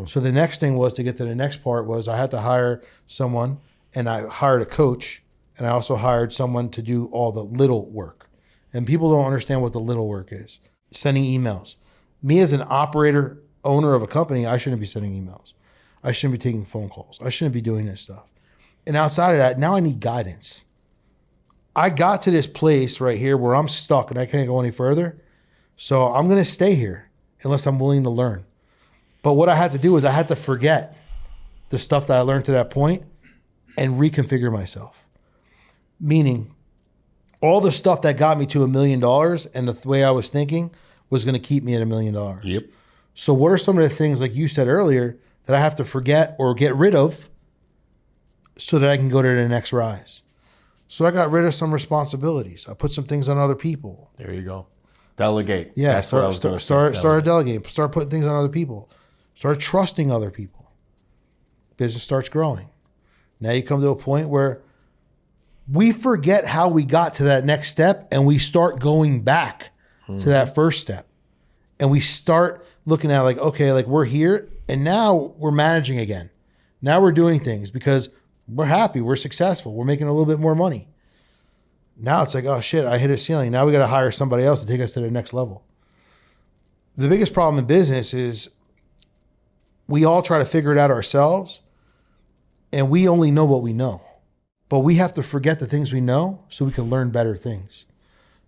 So the next thing was to get to the next part was I had to hire someone, and I hired a coach. And I also hired someone to do all the little work. And people don't understand what the little work is. Sending emails. Me as an operator, owner of a company, I shouldn't be sending emails. I shouldn't be taking phone calls. I shouldn't be doing this stuff. And outside of that, now I need guidance. I got to this place right here where I'm stuck and I can't go any further. So I'm going to stay here unless I'm willing to learn. But what I had to do is I had to forget the stuff that I learned to that point and reconfigure myself. Meaning, all the stuff that got me to $1 million and the way I was thinking was going to keep me at $1 million. Yep. So what are some of the things, like you said earlier, that I have to forget or get rid of so that I can go to the next rise? So I got rid of some responsibilities. I put some things on other people. There you go. Delegate. Yeah. That's what I was going to say. Start delegating. Start putting things on other people. Start trusting other people. Business starts growing. Now you come to a point where we forget how we got to that next step and we start going back to that first step. And we start looking at okay, we're here and now we're managing again. Now we're doing things because we're happy, we're successful, we're making a little bit more money. Now it's like, oh shit, I hit a ceiling. Now we got to hire somebody else to take us to the next level. The biggest problem in business is we all try to figure it out ourselves and we only know what we know. But we have to forget the things we know so we can learn better things.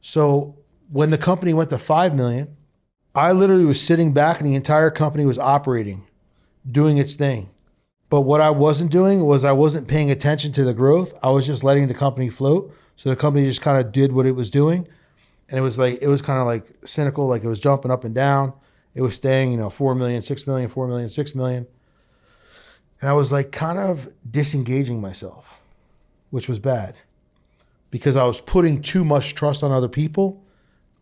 So when the company went to 5 million, I literally was sitting back and the entire company was operating, doing its thing. But what I wasn't doing was I wasn't paying attention to the growth. I was just letting the company float So the company just kind of did what it was doing. And it was kind of like cynical, like it was jumping up and down. It was staying, 4 million, 6 million, 4 million, 6 million. And I was like kind of disengaging myself, which was bad because I was putting too much trust on other people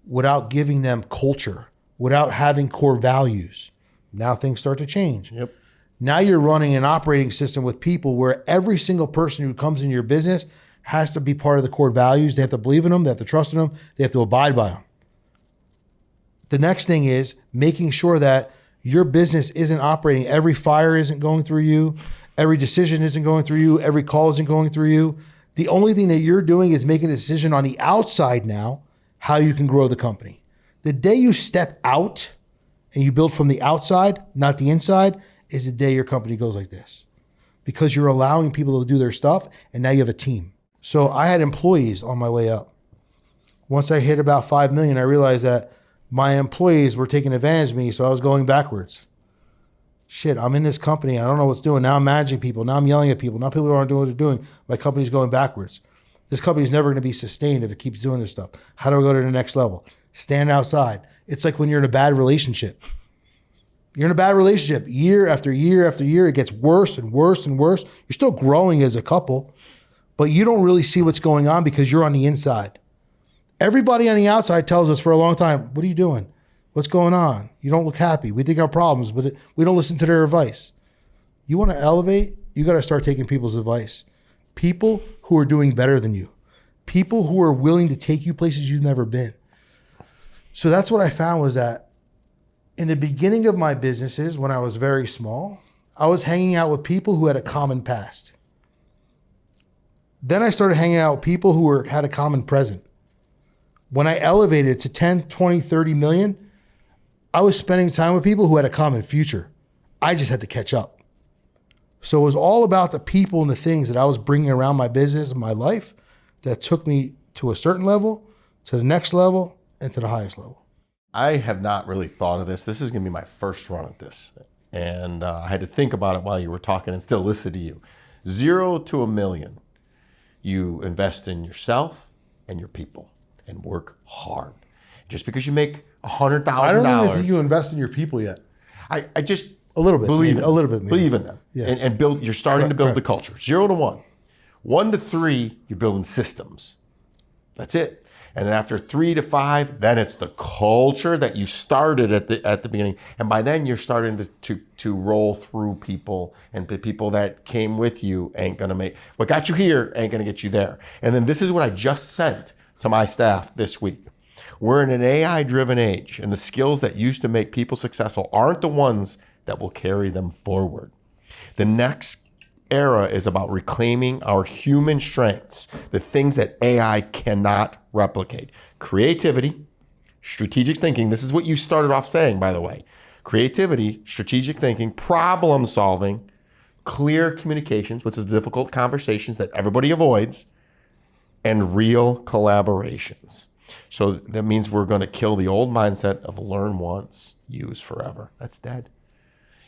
without giving them culture, without having core values. Now things start to change. Yep. Now you're running an operating system with people where every single person who comes into your business has to be part of the core values. They have to believe in them. They have to trust in them. They have to abide by them. The next thing is making sure that your business isn't operating. Every fire isn't going through you. Every decision isn't going through you. Every call isn't going through you. The only thing that you're doing is making a decision on the outside now, how you can grow the company. The day you step out and you build from the outside, not the inside, is the day your company goes like this. Because you're allowing people to do their stuff and now you have a team. So I had employees on my way up. Once I hit about 5 million, I realized that my employees were taking advantage of me, so I was going backwards. Shit, I'm in this company. I don't know what's doing. Now I'm managing people. Now I'm yelling at people. Now people aren't doing what they're doing. My company's going backwards. This company's never going to be sustained if it keeps doing this stuff. How do I go to the next level? Stand outside. It's like when you're in a bad relationship. You're in a bad relationship. Year after year after year, it gets worse and worse and worse. You're still growing as a couple, but you don't really see what's going on because you're on the inside. Everybody on the outside tells us for a long time, what are you doing? What's going on? You don't look happy. We think our problems, but we don't listen to their advice. You want to elevate? You got to start taking people's advice. People who are doing better than you. People who are willing to take you places you've never been. So that's what I found was that in the beginning of my businesses, when I was very small, I was hanging out with people who had a common past. Then I started hanging out with people who had a common present. When I elevated to 10, 20, 30 million, I was spending time with people who had a common future. I just had to catch up. So it was all about the people and the things that I was bringing around my business and my life that took me to a certain level, to the next level, and to the highest level. I have not really thought of this. This is going to be my first run at this. And I had to think about it while you were talking and still listen to you. 0 to 1 million. You invest in yourself and your people and work hard. Just because you make $100,000. I don't even think you invest in your people yet. I just a little bit, believe maybe, a little bit, maybe. Believe in them, yeah. and build. You're starting to build the culture. 0 to 1, 1 to 3, you're building systems. That's it. And then after 3 to 5, then it's the culture that you started at the beginning. And by then you're starting to roll through people, and the people that came with you ain't gonna make what got you here ain't gonna get you there. And then this is what I just sent to my staff this week. We're in an AI-driven age, and the skills that used to make people successful aren't the ones that will carry them forward. The next era is about reclaiming our human strengths, the things that AI cannot replicate. Creativity, strategic thinking. This is what you started off saying, by the way. Creativity, strategic thinking, problem solving, clear communications, which is difficult conversations that everybody avoids, and real collaborations. So that means we're going to kill the old mindset of learn once, use forever. That's dead.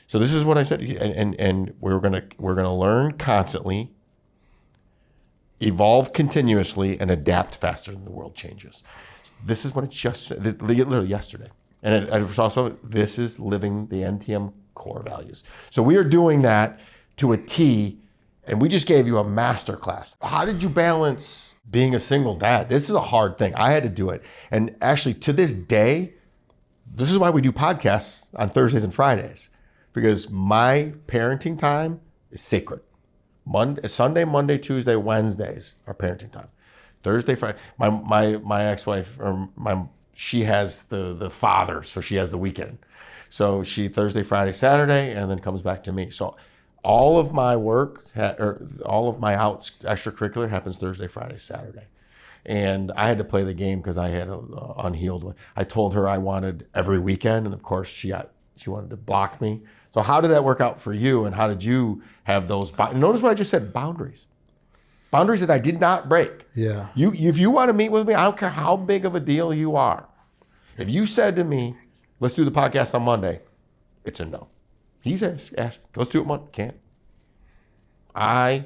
So this is what I said, and we're gonna learn constantly, evolve continuously, and adapt faster than the world changes. This is what it just said, literally yesterday. And it was also, this is living the NTM core values. So we are doing that to a T, and we just gave you a master class. How did you balance being a single dad? This is a hard thing. I had to do it. And actually, to this day, this is why we do podcasts on Thursdays and Fridays. Because my parenting time is sacred. Sunday, Monday, Tuesday, Wednesdays are parenting time. Thursday, Friday. My ex-wife, she has the father, so she has the weekend. So she Thursday, Friday, Saturday, and then comes back to me. So all of my work, or all of my extracurricular happens Thursday, Friday, Saturday. And I had to play the game because I had an unhealed. I told her I wanted every weekend, and of course she wanted to block me. So how did that work out for you, and how did you have those? Notice what I just said: boundaries. Boundaries that I did not break. Yeah. If you want to meet with me, I don't care how big of a deal you are. If you said to me, "Let's do the podcast on Monday," it's a no. He's asked, "Let's do it Monday." Can't.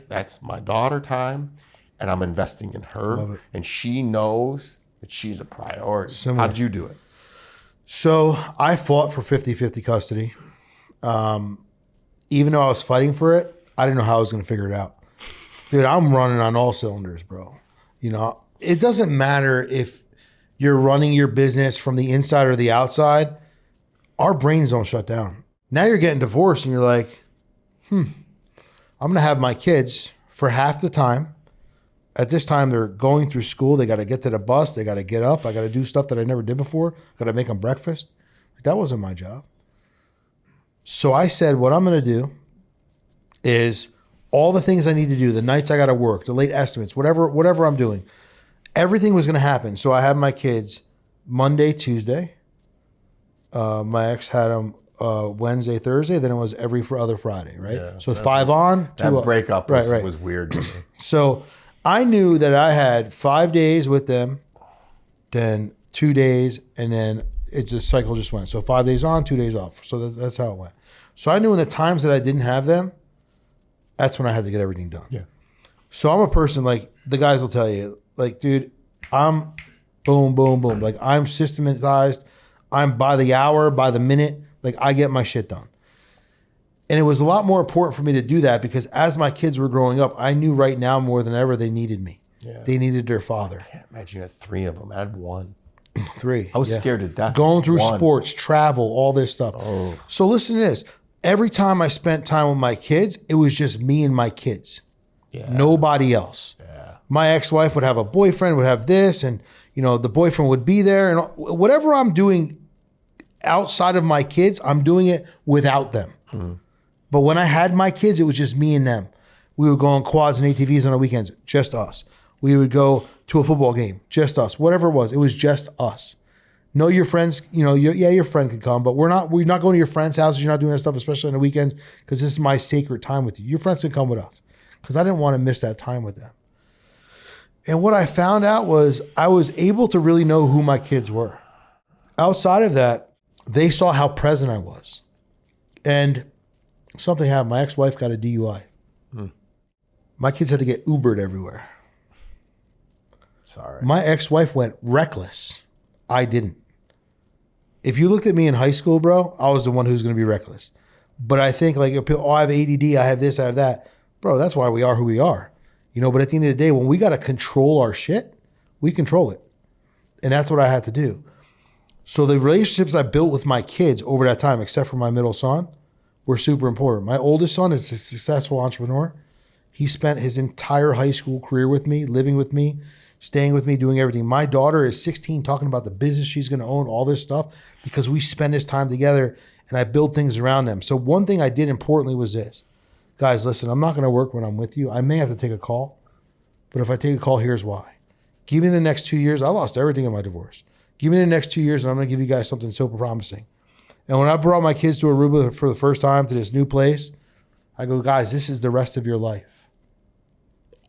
That's my daughter time, and I'm investing in Love her, it. and she knows that she's a priority. Similar. How did you do it? So I fought for 50-50 custody. Even though I was fighting for it, I didn't know how I was going to figure it out. Dude, I'm running on all cylinders, bro. You know, it doesn't matter if you're running your business from the inside or the outside. Our brains don't shut down. Now you're getting divorced and you're like, I'm going to have my kids for half the time. At this time, they're going through school. They got to get to the bus. They got to get up. I got to do stuff that I never did before. Got to make them breakfast. That wasn't my job. So I said, what I'm going to do is all the things I need to do, the nights I got to work, the late estimates, whatever I'm doing, everything was going to happen. So I had my kids Monday, Tuesday. My ex had them Wednesday, Thursday. Then it was every other Friday, right? Yeah, so it's 5 on, 2 That off. breakup was weird to me. So I knew that I had 5 days with them, then 2 days, and then the cycle just went. So 5 days on, 2 days off. So that's how it went. So I knew in the times that I didn't have them, that's when I had to get everything done. Yeah. So I'm a person, like the guys will tell you, like, dude, I'm boom, boom, boom. Like I'm systematized. I'm by the hour, by the minute. Like I get my shit done. And it was a lot more important for me to do that because as my kids were growing up, I knew right now more than ever they needed me. Yeah. They needed their father. I can't imagine you had 3 of them. I had 1. 3. I was scared to death. Going through 1. sports, travel, all this stuff. Oh. So listen to this. Every time I spent time with my kids, it was just me and my kids. Yeah. Nobody else. Yeah. My ex-wife would have a boyfriend, would have this, and the boyfriend would be there. And whatever I'm doing outside of my kids, I'm doing it without them. But when I had my kids, it was just me and them. We would go on quads and ATVs on the weekends, just us. We would go to a football game, just us. Whatever it was just us. No, your friends, your friend could come, but we're not going to your friends' houses. You're not doing that stuff, especially on the weekends, because this is my sacred time with you. Your friends can come with us, because I didn't want to miss that time with them. And what I found out was I was able to really know who my kids were. Outside of that, they saw how present I was. And something happened. My ex-wife got a DUI. My kids had to get Ubered everywhere. Sorry. My ex-wife went reckless. I didn't. If you looked at me in high school, bro, I was the one who's going to be reckless. But I think like, I have ADD, I have this, I have that. Bro, that's why we are who we are. But at the end of the day, when we got to control our shit, we control it. And that's what I had to do. So the relationships I built with my kids over that time, except for my middle son, were super important. My oldest son is a successful entrepreneur. He spent his entire high school career with me, living with me, staying with me, doing everything. My daughter is 16, talking about the business she's going to own, all this stuff, because we spend this time together and I build things around them. So one thing I did importantly was this. Guys, listen, I'm not going to work when I'm with you. I may have to take a call, but if I take a call, here's why. Give me the next 2 years. I lost everything in my divorce. Give me the next 2 years and I'm going to give you guys something super promising. And when I brought my kids to Aruba for the first time to this new place, I go, guys, this is the rest of your life.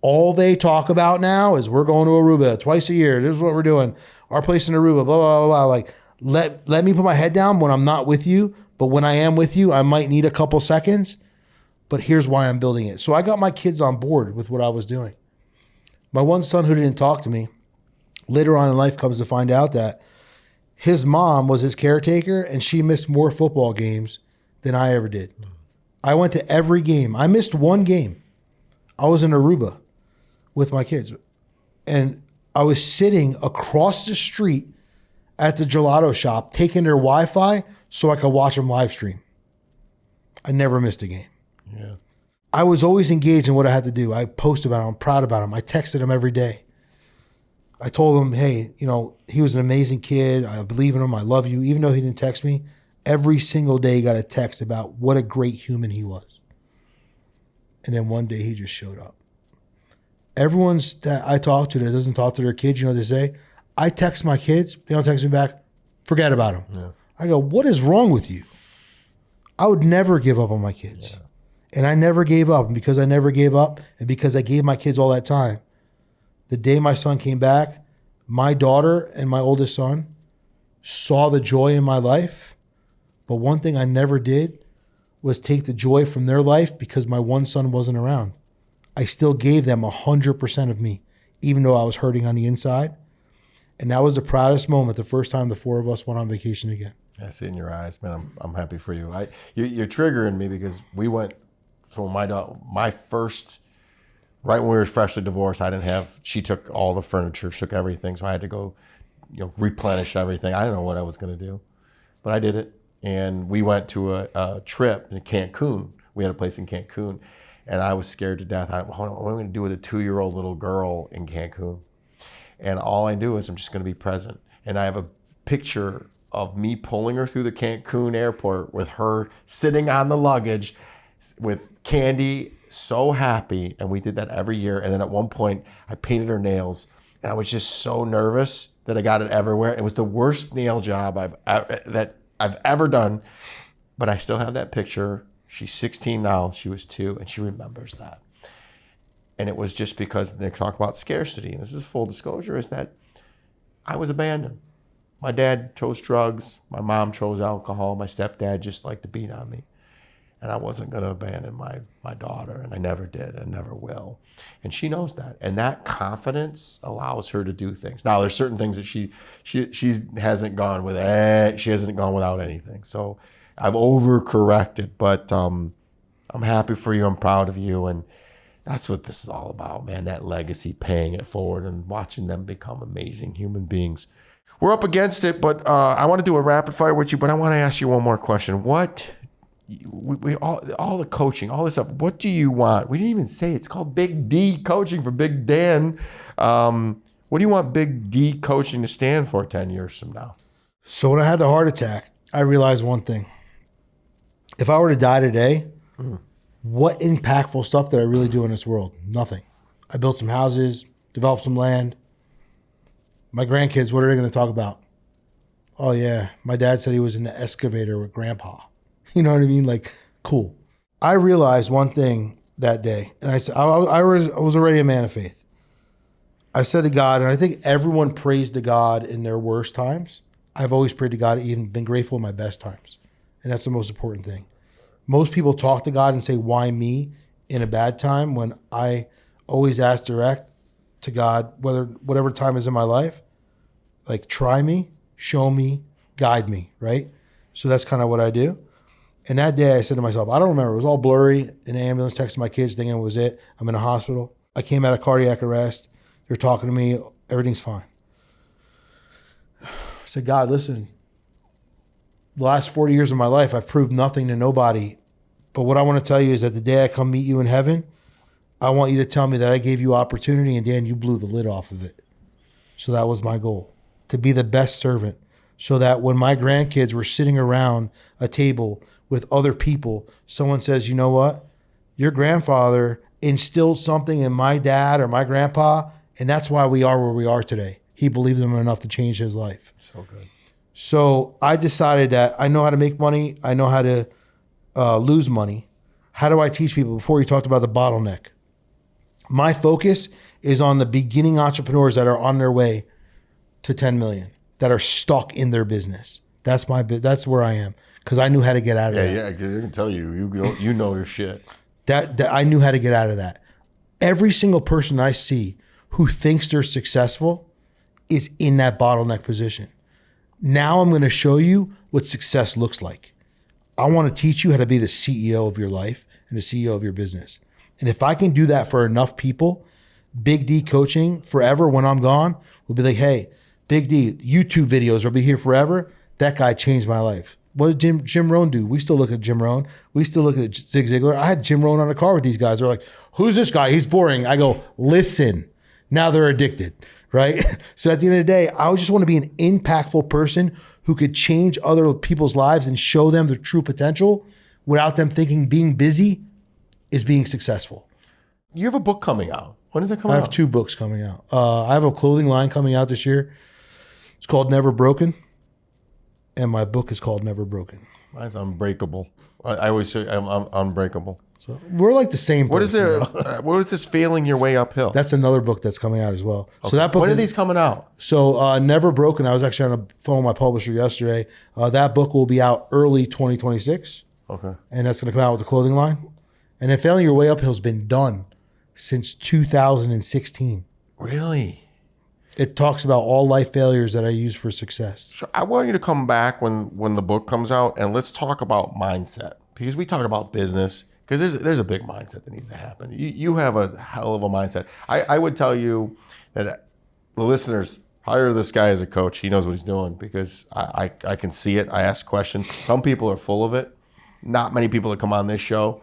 All they talk about now is we're going to Aruba twice a year. This is what we're doing. Our place in Aruba, blah, blah, blah, blah. Like, let me put my head down when I'm not with you. But when I am with you, I might need a couple seconds. But here's why I'm building it. So I got my kids on board with what I was doing. My one son who didn't talk to me, later on in life comes to find out that his mom was his caretaker and she missed more football games than I ever did. I went to every game. I missed one game. I was in Aruba with my kids. And I was sitting across the street at the gelato shop taking their Wi-Fi so I could watch them live stream. I never missed a game. Yeah. I was always engaged in what I had to do. I posted about him. I'm proud about him. I texted him every day. I told him, hey, he was an amazing kid. I believe in him. I love you. Even though he didn't text me, every single day he got a text about what a great human he was. And then one day he just showed up. Everyone that I talk to that doesn't talk to their kids, they say, I text my kids, they don't text me back, forget about them. Yeah. I go, what is wrong with you? I would never give up on my kids. Yeah. And I never gave up. And because I never gave up and because I gave my kids all that time, the day my son came back, my daughter and my oldest son saw the joy in my life. But one thing I never did was take the joy from their life because my one son wasn't around. I still gave them 100% of me, even though I was hurting on the inside. And that was the proudest moment, the first time the four of us went on vacation again. I see it in your eyes, man. I'm happy for you. You're triggering me because we went, so my first, right when we were freshly divorced, she took all the furniture, she took everything. So I had to go, replenish everything. I didn't know what I was going to do, but I did it. And we went to a trip in Cancun. We had a place in Cancun, and I was scared to death. What am I going to do with a 2-year-old little girl in Cancun? And all I do is I'm just going to be present. And I have a picture of me pulling her through the Cancun airport with her sitting on the luggage with candy, so happy. And we did that every year. And then at one point, I painted her nails, and I was just so nervous that I got it everywhere. It was the worst nail job that I've ever done, but I still have that picture. She's 16 now. She was 2, and she remembers that. And it was just because they talk about scarcity. And this is full disclosure, is that I was abandoned. My dad chose drugs. My mom chose alcohol. My stepdad just liked to beat on me. And I wasn't going to abandon my daughter, and I never did and never will. And she knows that. And that confidence allows her to do things. Now, there's certain things that she hasn't gone with. She hasn't gone without anything. So I've overcorrected, but I'm happy for you. I'm proud of you. And that's what this is all about, man. That legacy, paying it forward and watching them become amazing human beings. We're up against it, but I want to do a rapid fire with you, but I want to ask you one more question. All the coaching, all this stuff, what do you want? We didn't even say it's called Big D Coaching for Big Dan. What do you want Big D Coaching to stand for 10 years from now? So when I had the heart attack, I realized one thing. If I were to die today, what impactful stuff did I really do in this world? Nothing. I built some houses, developed some land. My grandkids, what are they going to talk about? Oh yeah, my dad said he was in the excavator with grandpa. You know what I mean? Like, cool. I realized one thing that day, and I said, I was already a man of faith. I said to God, and I think everyone prays to God in their worst times. I've always prayed to God, even been grateful in my best times. And that's the most important thing. Most people talk to God and say, why me in a bad time, when I always ask direct to God, whatever time is in my life, like, try me, show me, guide me, right? So that's kind of what I do. And that day I said to myself, I don't remember. It was all blurry. In the ambulance, texting my kids, thinking it was it. I'm in a hospital. I came out of cardiac arrest. They're talking to me. Everything's fine. I said, God, listen, the last 40 years of my life, I've proved nothing to nobody. But what I want to tell you is that the day I come meet you in heaven, I want you to tell me that I gave you opportunity, and Dan, you blew the lid off of it. So that was my goal, to be the best servant, so that when my grandkids were sitting around a table with other people, someone says, you know what? Your grandfather instilled something in my dad or my grandpa, and that's why we are where we are today. He believed in him enough to change his life. So good. So I decided that I know how to make money. I know how to lose money. How do I teach people? Before you talked about the bottleneck. My focus is on the beginning entrepreneurs that are on their way to 10 million, that are stuck in their business. That's where I am, because I knew how to get out of that. Yeah, I can tell you know your shit. That I knew how to get out of that. Every single person I see who thinks they're successful is in that bottleneck position. Now I'm going to show you what success looks like. I want to teach you how to be the CEO of your life and the CEO of your business. And if I can do that for enough people, Big D Coaching forever, when I'm gone, will be like, hey, Big D, YouTube videos will be here forever. That guy changed my life. What did Jim Rohn do? We still look at Jim Rohn. We still look at Zig Ziglar. I had Jim Rohn on a car with these guys. They're like, who's this guy? He's boring. I go, listen. Now they're addicted, right? So at the end of the day, I just want to be an impactful person who could change other people's lives and show them their true potential without them thinking being busy is being successful. You have a book coming out. When is it coming out? I have 2 books coming out. I have a clothing line coming out this year. It's called Never Broken. And my book is called Never Broken. Mine's Unbreakable. I always say I'm unbreakable. So we're like the same person. What is this Failing Your Way Uphill? That's another book that's coming out as well. Okay. So that book. When are these coming out? So Never Broken. I was actually on the phone with my publisher yesterday. That book will be out early 2026. Okay. And that's going to come out with the clothing line. And then Failing Your Way Uphill has been done since 2016. Really? It talks about all life failures that I use for success. So I want you to come back when the book comes out, and let's talk about mindset, because we talked about business, because there's a big mindset that needs to happen. You have a hell of a mindset. I would tell you that the listeners, hire this guy as a coach. He knows what he's doing, because I can see it. I ask questions. Some people are full of it. Not many people that come on this show,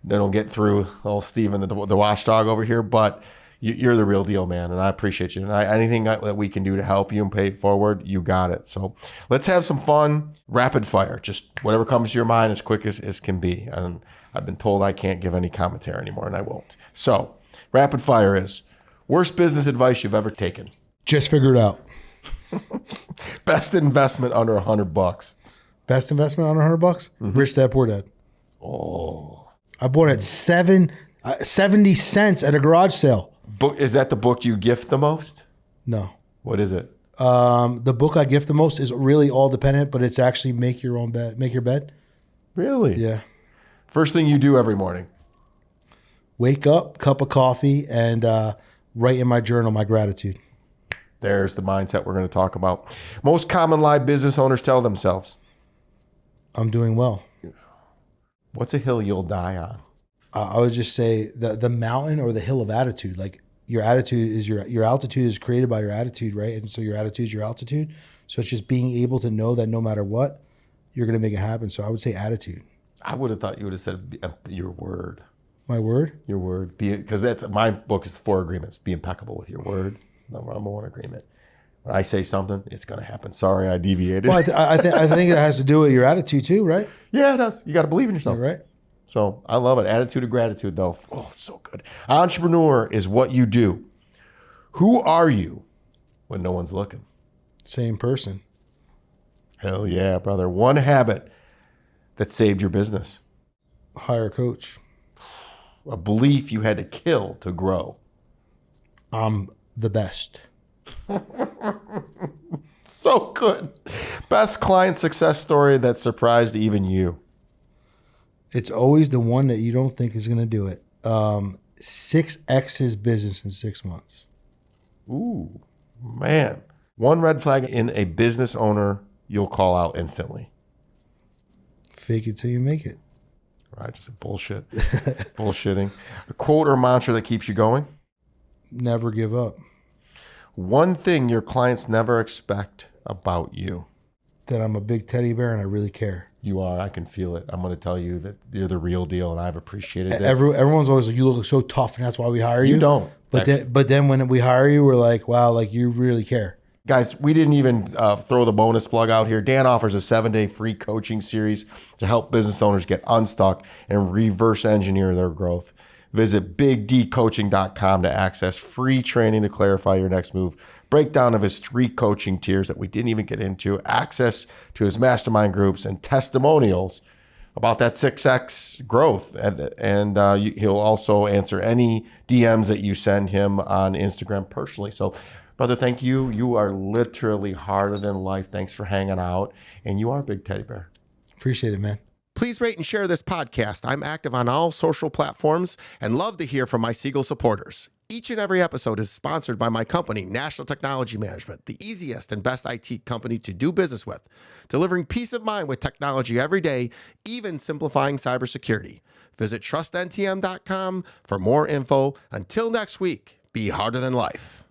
they don't get through old Steven, the watchdog over here, but you're the real deal, man, and I appreciate you. And anything that we can do to help you and pay it forward, you got it. So let's have some fun. Rapid fire, just whatever comes to your mind as quick as can be. And I've been told I can't give any commentary anymore, and I won't. So rapid fire is, worst business advice you've ever taken? Just figure it out. Best investment under $100? Best investment under $100? Mm-hmm. Rich Dad Poor Dad. Oh. I bought it 70 cents at a garage sale. Book, is that the book you gift the most? No. What is it? The book I gift the most is really all dependent, but it's actually Make Your Own Bed. Make Your Bed. Really? Yeah. First thing you do every morning? Wake up, cup of coffee, and write in my journal my gratitude. There's the mindset we're going to talk about. Most common lie business owners tell themselves? I'm doing well. What's a hill you'll die on? I would just say the mountain or the hill of attitude. Like, your attitude is your altitude is created by your attitude, right? And so your attitude is your altitude. So it's just being able to know that no matter what, you're going to make it happen. So I would say attitude. I would have thought you would have said your word. My word? Your word. Because that's my book is 4 agreements. Be impeccable with your word. Number 1 agreement. When I say something, it's going to happen. Sorry, I deviated. Well, I think it has to do with your attitude too, right? Yeah, it does. You got to believe in yourself. You're right. So I love it. Attitude of gratitude, though. Oh, it's so good. Entrepreneur is what you do. Who are you when no one's looking? Same person. Hell yeah, brother. One habit that saved your business. Hire a coach. A belief you had to kill to grow. I'm the best. So good. Best client success story that surprised even you. It's always the one that you don't think is going to do it. 6x his business in 6 months. Ooh, man. One red flag in a business owner you'll call out instantly. Fake it till you make it. Right, just bullshit. Bullshitting. A quote or mantra that keeps you going? Never give up. One thing your clients never expect about you? That I'm a big teddy bear and I really care. You are. I can feel it. I'm going to tell you that you're the real deal, and I've appreciated this. Everyone's always like, you look so tough, and that's why we hire you. You don't. But then when we hire you, we're like, wow, like you really care. Guys, we didn't even throw the bonus plug out here. Dan offers a 7-day free coaching series to help business owners get unstuck and reverse engineer their growth. Visit bigdcoaching.com to access free training to clarify your next move, breakdown of his 3 coaching tiers that we didn't even get into, access to his mastermind groups, and testimonials about that 6x growth. And he'll also answer any DMs that you send him on Instagram personally. So, brother, thank you. You are literally harder than life. Thanks for hanging out. And you are a big teddy bear. Appreciate it, man. Please rate and share this podcast. I'm active on all social platforms and love to hear from my Siegel supporters. Each and every episode is sponsored by my company, National Technology Management, the easiest and best IT company to do business with, delivering peace of mind with technology every day, even simplifying cybersecurity. Visit trustntm.com for more info. Until next week, be harder than life.